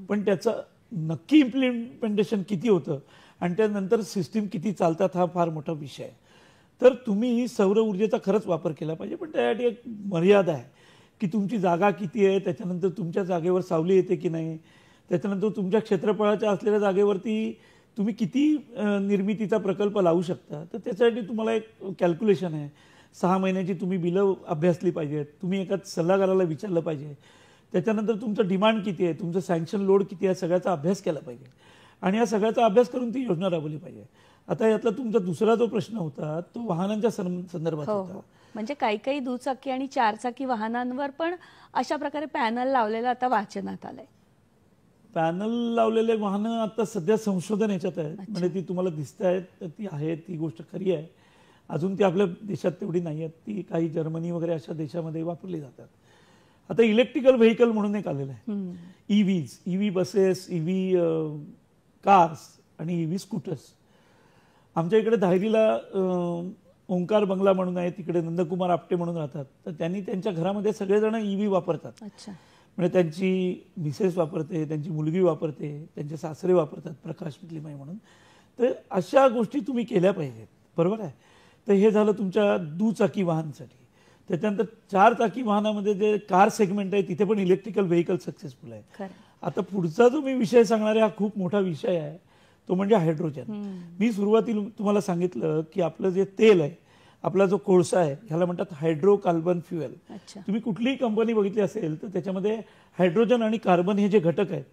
पण त्याचं नक्की इम्प्लिमेंटेशन किती होतं आणि त्यानंतर सिस्टीम किती चालतात हा फार मोठा विषय आहे. तर तुम्ही सौर ऊर्जेचा खरंच वापर केला पाहिजे, पण त्यासाठी एक मर्यादा आहे की तुमची जागा किती आहे, त्याच्यानंतर तुमच्या जागेवर सावली येते की नाही, त्याच्यानंतर तुमच्या क्षेत्रफळाच्या असलेल्या जागेवरती तुम्ही किती निर्मितीचा प्रकल्प लावू शकता. तर त्याच्यासाठी तुम्हाला एक कॅल्क्युलेशन आहे. 6 महिन्याची तुम्ही बिलं अभ्यासली पाहिजेत, तुम्ही एका सल्लागाराला विचारलं पाहिजे. त्याच्यानंतर तुमचं डिमांड किती आहे, तुमचं सँक्शन लोड किती आहे, सगळ्याचा अभ्यास केला पाहिजे. आणि या सगळ्याचा अभ्यास करून ती योजना राबवली पाहिजे. आता यातला तुमचा दुसरा जो प्रश्न होता तो वाहनांच्या संदर्भात होता. म्हणजे काही दुचाकी आणि 4चाकी वाहनांवर पण अशा प्रकारे पॅनल लावलेलं आता वाचनात आलंय. पॅनल लावलेले वाहनं आता सध्या संशोधन याच्यात आहेत. म्हणजे ती तुम्हाला दिसत आहेत, ती आहेत, ती गोष्ट खरी आहे. अजून ती आपल्या देशात तेवढी नाही आहेत. ती काही जर्मनी वगैरे अशा देशामध्ये वापरली जातात. आता इलेक्ट्रिकल व्हेकल म्हणून एक आलेलं आहे. EV बसेस, EV कार्स आणि EV स्कूटर्स. आमच्या इकडे धायरीला ओंकार बंगला म्हणून आहे, तिकडे नंदकुमार आपटे म्हणून राहतात. तर त्यांनी त्यांच्या घरामध्ये सगळेजण EV वापरतात. म्हणजे त्यांची मिसेस वापरते, त्यांची मुलगी वापरते, त्यांचे सासरे वापरतात, प्रकाश लिमये म्हणून. तर अशा गोष्टी तुम्ही केल्या पाहिजेत, बरोबर आहे. तर हे झालं तुमच्या दुचाकी वाहनासाठी. त्याच्यानंतर 4चाकी वाहनामध्ये जे कार सेगमेंट आहे तिथे पण इलेक्ट्रिकल व्हेकल सक्सेसफुल आहे. आता पुढचा जो मी विषय सांगणार आहे हा खूप मोठा विषय आहे, तो म्हणजे हायड्रोजन. मी सुरुवातीला तुम्हाला सांगितलं की आपलं जे तेल आहे, आपला जो कोळसा आहे, ह्याला म्हणतात हायड्रोकार्बन फ्युएल. तुम्ही कुठलीही कंपनी बघितली असेल तर त्याच्यामध्ये हायड्रोजन आणि कार्बन हे जे घटक आहेत.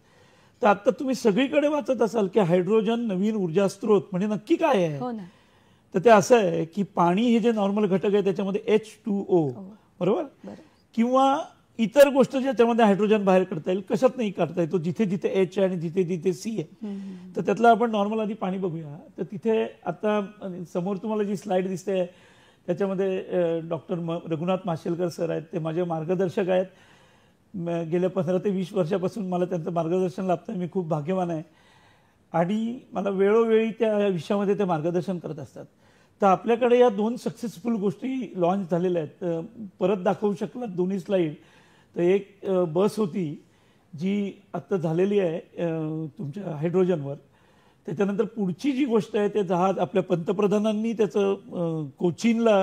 तर आता तुम्ही सगळीकडे वाचत असाल की हायड्रोजन नवीन ऊर्जा स्रोत म्हणजे नक्की काय आहे. तर ते असं आहे की पाणी हे जे नॉर्मल घटक आहे त्याच्यामध्ये H2O, बरोबर, किंवा इतर गोष्ट ज्याच्यामध्ये हायड्रोजन बाहेर काढता येईल, कशात नाही काढता येतो, जिथे जिथे H आणि जिथे जिथे C आहे. तर त्यातलं आपण नॉर्मल आधी पाणी बघूया. तर तिथे आता समोर तुम्हाला जी स्लाइड दिसते त्याच्यामध्ये डॉक्टर रघुनाथ माशेलकर सर आहेत. ते माझे मार्गदर्शक आहेत. गेल्या 15 ते 20 वर्षापासून मला त्यांचं मार्गदर्शन लाभतं. मी खूप भाग्यवान आहे आणि मला वेळोवेळी त्या विषयामध्ये ते मार्गदर्शन करत असतात. तर आपल्याकडे या 2 सक्सेसफुल गोष्टी लॉन्च झालेल्या आहेत. परत दाखवू शकला दोन्ही स्लाईड. तर एक बस होती जी आत्ता झालेली आहे तुमच्या हायड्रोजनवर. त्याच्यानंतर पुढची जी गोष्ट आहे ते जहाज आपल्या पंतप्रधानांनी त्याचं कोचीनला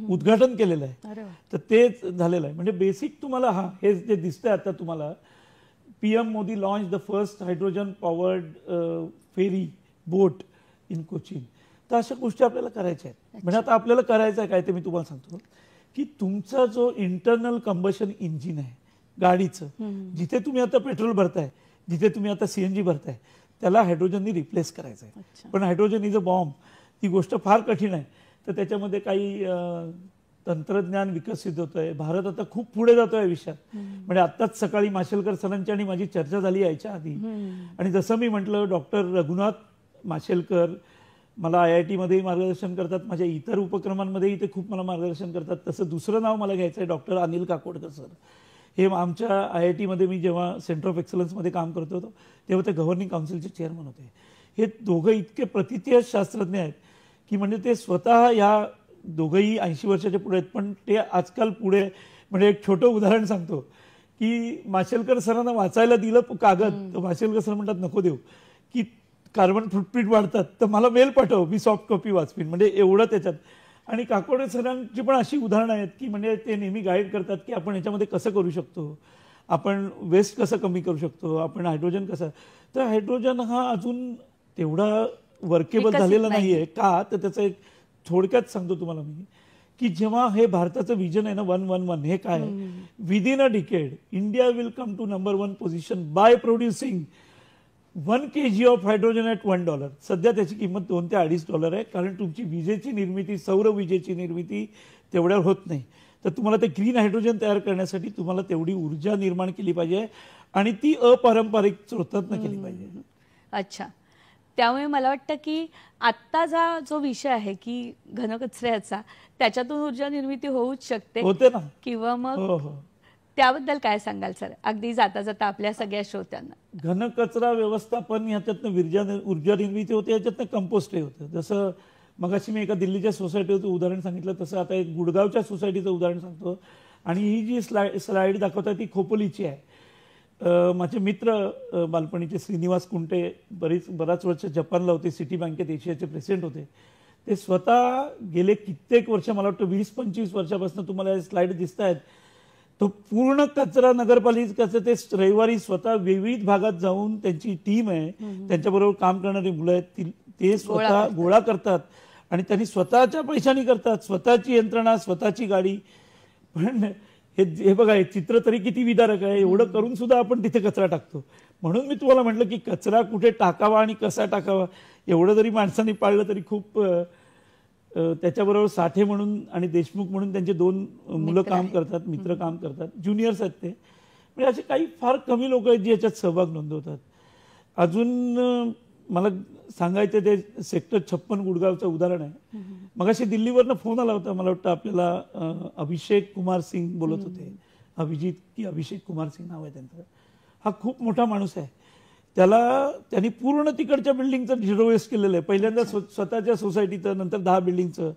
उद्घाटन केलेलं आहे. तर तेच झालेलं आहे. म्हणजे बेसिक तुम्हाला हे जे दिसतंय आता तुम्हाला, PM Modi launch the first hydrogen powered ferry boat in Cochin. तर अशा गोष्टी आपल्याला करायच्या आहेत. म्हणजे आता आपल्याला करायचं आहे काय ते मी तुम्हाला सांगतो की तुमचा जो इंटरनल कंबशन इंजिन आहे गाडीचं, जिथे तुम्ही आता पेट्रोल भरताय, जिथे तुम्ही आता CNG भरताय, त्याला हायड्रोजननी रिप्लेस करायचं आहे. पण हायड्रोजन इज अ बॉम्ब. ती गोष्ट फार कठीण आहे. तर त्याच्यामध्ये काही तंत्रज्ञान विकसित होत आहे. भारत आता खूप पुढे जातोय या विषयात. म्हणजे आत्ताच सकाळी माशेलकर सरांची आणि माझी चर्चा झाली यायच्या आधी. आणि जसं मी म्हटलं, डॉक्टर रघुनाथ माशेलकर मला IIT मध्येही मार्गदर्शन करतात, माझ्या इतर उपक्रमांमध्येही ते खूप मला मार्गदर्शन करतात. तसं दुसरं नाव मला घ्यायचं आहे, डॉक्टर अनिल काकोडकर सर. हे आमच्या IIT मध्ये मी जेव्हा सेंटर ऑफ एक्सलन्समध्ये काम करत होतो तेव्हा ते गव्हर्निंग काउन्सिलचे चेअरमन होते. हे दोघं इतके प्रतिथीय शास्त्रज्ञ आहेत की म्हणजे ते स्वतः या दोघंही 80 वर्षाच्या पुढे आहेत. पण ते आजकाल पुढे, म्हणजे एक छोटं उदाहरण सांगतो की माशेलकर सरांना वाचायला दिलं कागद, तर माशेलकर सर म्हणतात नको देऊ, की कार्बन फुटप्रिंट वाढतात, तर मला मेल पाठव, मी सॉफ्ट कॉपी वाचवीन. म्हणजे एवढं त्याच्यात. आणि काकोडे सरांची पण अशी उदाहरणं आहेत की म्हणजे ते नेहमी गाईड करतात की आपण याच्यामध्ये कसं करू शकतो, आपण वेस्ट कसं कमी करू शकतो, आपण हायड्रोजन कसं. तर हायड्रोजन हा अजून तेवढा वर्केबल झालेला नाहीये का, तर त्याचं एक थोडक्यात सांगतो तुम्हाला मी की जेव्हा हे भारताचं विजन आहे ना 111, हे काय, within a decade India will come to number 1 position by producing 1 kg of hydrogen at $1. सध्या त्याची किंमत $2 ते $2.5 आहे. कारण तुमची विजेची निर्मिती, सौर विजेची निर्मिती तेवढ्यावर होत नाही. तर तुम्हाला ते ग्रीन हायड्रोजन तयार करण्यासाठी तुम्हाला तेवढी ऊर्जा निर्माण केली पाहिजे आणि ती अपारंपरिक स्रोतातून केली पाहिजे. अच्छा. त्यामुळे मला वाटतं की आत्ताचा जो विषय आहे की घनकचऱ्याचा, त्याच्यातून ऊर्जा निर्मिती होऊच शकते. होते ना. किंवा मग त्याबद्दल काय सांगाल सर, अगदी जाता जाता आपल्या सगळ्या श्रोत्यांना? घनकचरा व्यवस्थापन, ह्याच्यातनं ऊर्जा निर्मिती होते, याच्यातनं कंपोस्टही होतं. जसं मगाशी मी एका दिल्लीच्या सोसायटीचं उदाहरण सांगितलं, तसं आता एक गुडगावच्या सोसायटीचं उदाहरण सांगतो. आणि ही जी स्लाईड दाखवतात ती खोपोलीची आहे. माझे मित्र बालपणीचे श्रीनिवास कुंटे बराच वर्ष जपानला होते, सिटी बँकेत एशियाचे प्रेसिडेंट होते. ते स्वतः गेले कित्येक वर्ष, मला वाटतं 20-25 वर्षापासून तुम्हाला स्लाईड दिसत आहेत, तो पूर्ण कचरा नगरपालिकेचा ते रविवारी स्वतः विविध भागात जाऊन, त्यांची टीम आहे, त्यांच्याबरोबर काम करणारी मुलं आहेत, ते स्वतः गोळा करतात आणि त्यांनी स्वतःच्या पैशानी करतात, स्वतःची यंत्रणा, स्वतःची गाडी. पण हे बघा, हे चित्र तरी किती विदारक आहे. एवढं करून सुद्धा आपण तिथे कचरा टाकतो. म्हणून मी तुम्हाला म्हटलं की कचरा कुठे टाकावा आणि कसा टाकावा, एवढं जरी माणसांनी पाळलं तरी खूप. त्याच्याबरोबर साठे म्हणून आणि देशमुख म्हणून त्यांचे 2 मुलं काम करतात, मित्र काम करतात, ज्युनियर्स आहेत ते. म्हणजे असे काही फार कमी लोक आहेत जे याच्यात सहभाग नोंदवतात. अजून मला सांगायचं ते सेक्टर 56 गुडगावचं उदाहरण आहे. मगाशी दिल्लीवरनं फोन आला होता, मला वाटतं आपल्याला अभिषेक कुमार सिंग बोलत होते, अभिजित की अभिषेक कुमार सिंग नाव आहे त्यांचं. हा खूप मोठा माणूस आहे. त्यांनी पूर्ण तिकडच्या बिल्डिंगचं झिरो वेस्ट केलेलं आहे. पहिल्यांदा स्वतःच्या सोसायटीचं, नंतर 10 बिल्डिंगचं.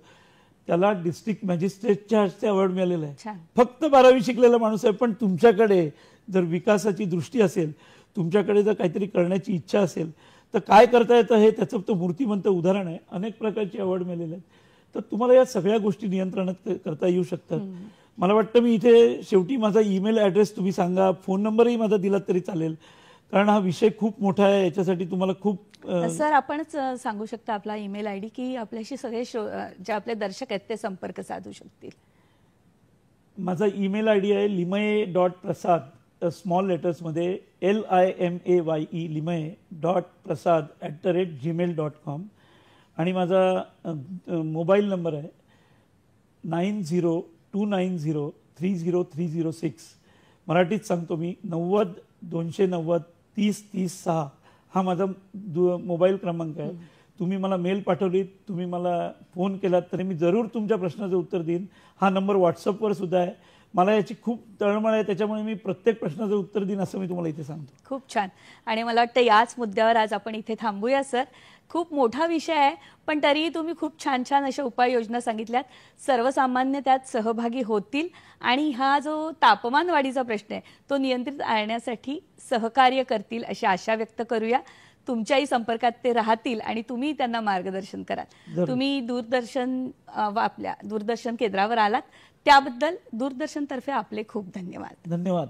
त्याला डिस्ट्रिक्ट मॅजिस्ट्रेटच्या हस्ते अवॉर्ड मिळालेला आहे. फक्त 12वी शिकलेला माणूस आहे. पण तुमच्याकडे जर विकासाची दृष्टी असेल, तुमच्याकडे जर काहीतरी करण्याची इच्छा असेल, तर काय करता येतं हे त्याचं तो मूर्तिमंत उदाहरण आहे. अनेक प्रकारचे अवॉर्ड मिळालेले आहेत. तर तुम्हाला या सगळ्या गोष्टी नियंत्रणात करता येऊ शकतात. मला वाटतं मी इथे शेवटी माझा ईमेल ॲड्रेस तुम्ही सांगा, फोन नंबरही माझा दिला तरी चालेल, कारण हा विषय खूप मोठा आहे. याच्यासाठी तुम्हाला खूप. सर, आपणच सांगू शकता आपला ईमेल ID की आपल्याशी सगळे जे आपले दर्शक आहेत ते संपर्क साधू शकतील? माझा ईमेल ID आहे limaye.prasad, स्मॉल लेटर्समध्ये LIMAYE, limaye.prasad@gmail.com. आणि माझा मोबाईल नंबर आहे 9029030306. मराठीत सांगतो मी, 90-290-30-30-6 हा माझा मोबाईल क्रमांक आहे. तुम्ही मला मेल पाठवलीत, तुम्ही मला फोन केलात तरी मी जरूर तुमच्या प्रश्नाचं उत्तर देईन. हा नंबर व्हॉट्सअपवर सुद्धा आहे. मला याची खूप तळमळ आहे, त्याच्यामुळे मी प्रत्येक प्रश्नाचं उत्तर देईन असं मी तुम्हाला इथे सांगतो. खूप छान. आणि मला वाटतं याच मुद्द्यावर आज आपण इथे थांबूया सर. खूप मोठा विषय आहे, पण तरीही तुम्ही खूप छान छान अशा उपाययोजना सांगितल्यात. सर्वसामान्य त्यात सहभागी होतील आणि हा जो तापमान वाढीचा प्रश्न आहे तो नियंत्रित आणण्यासाठी सहकार्य करतील अशी आशा व्यक्त करूया. तुमच्याही संपर्कात ते राहतील आणि तुम्ही त्यांना मार्गदर्शन कराल. तुम्ही आपल्या दूरदर्शन केंद्रावर आलात त्याबद्दल दूरदर्शनतर्फे आपले खूप धन्यवाद. धन्यवाद.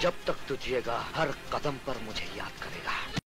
जब तक तू जिएगा हर कदम पर मुझे याद करेगा।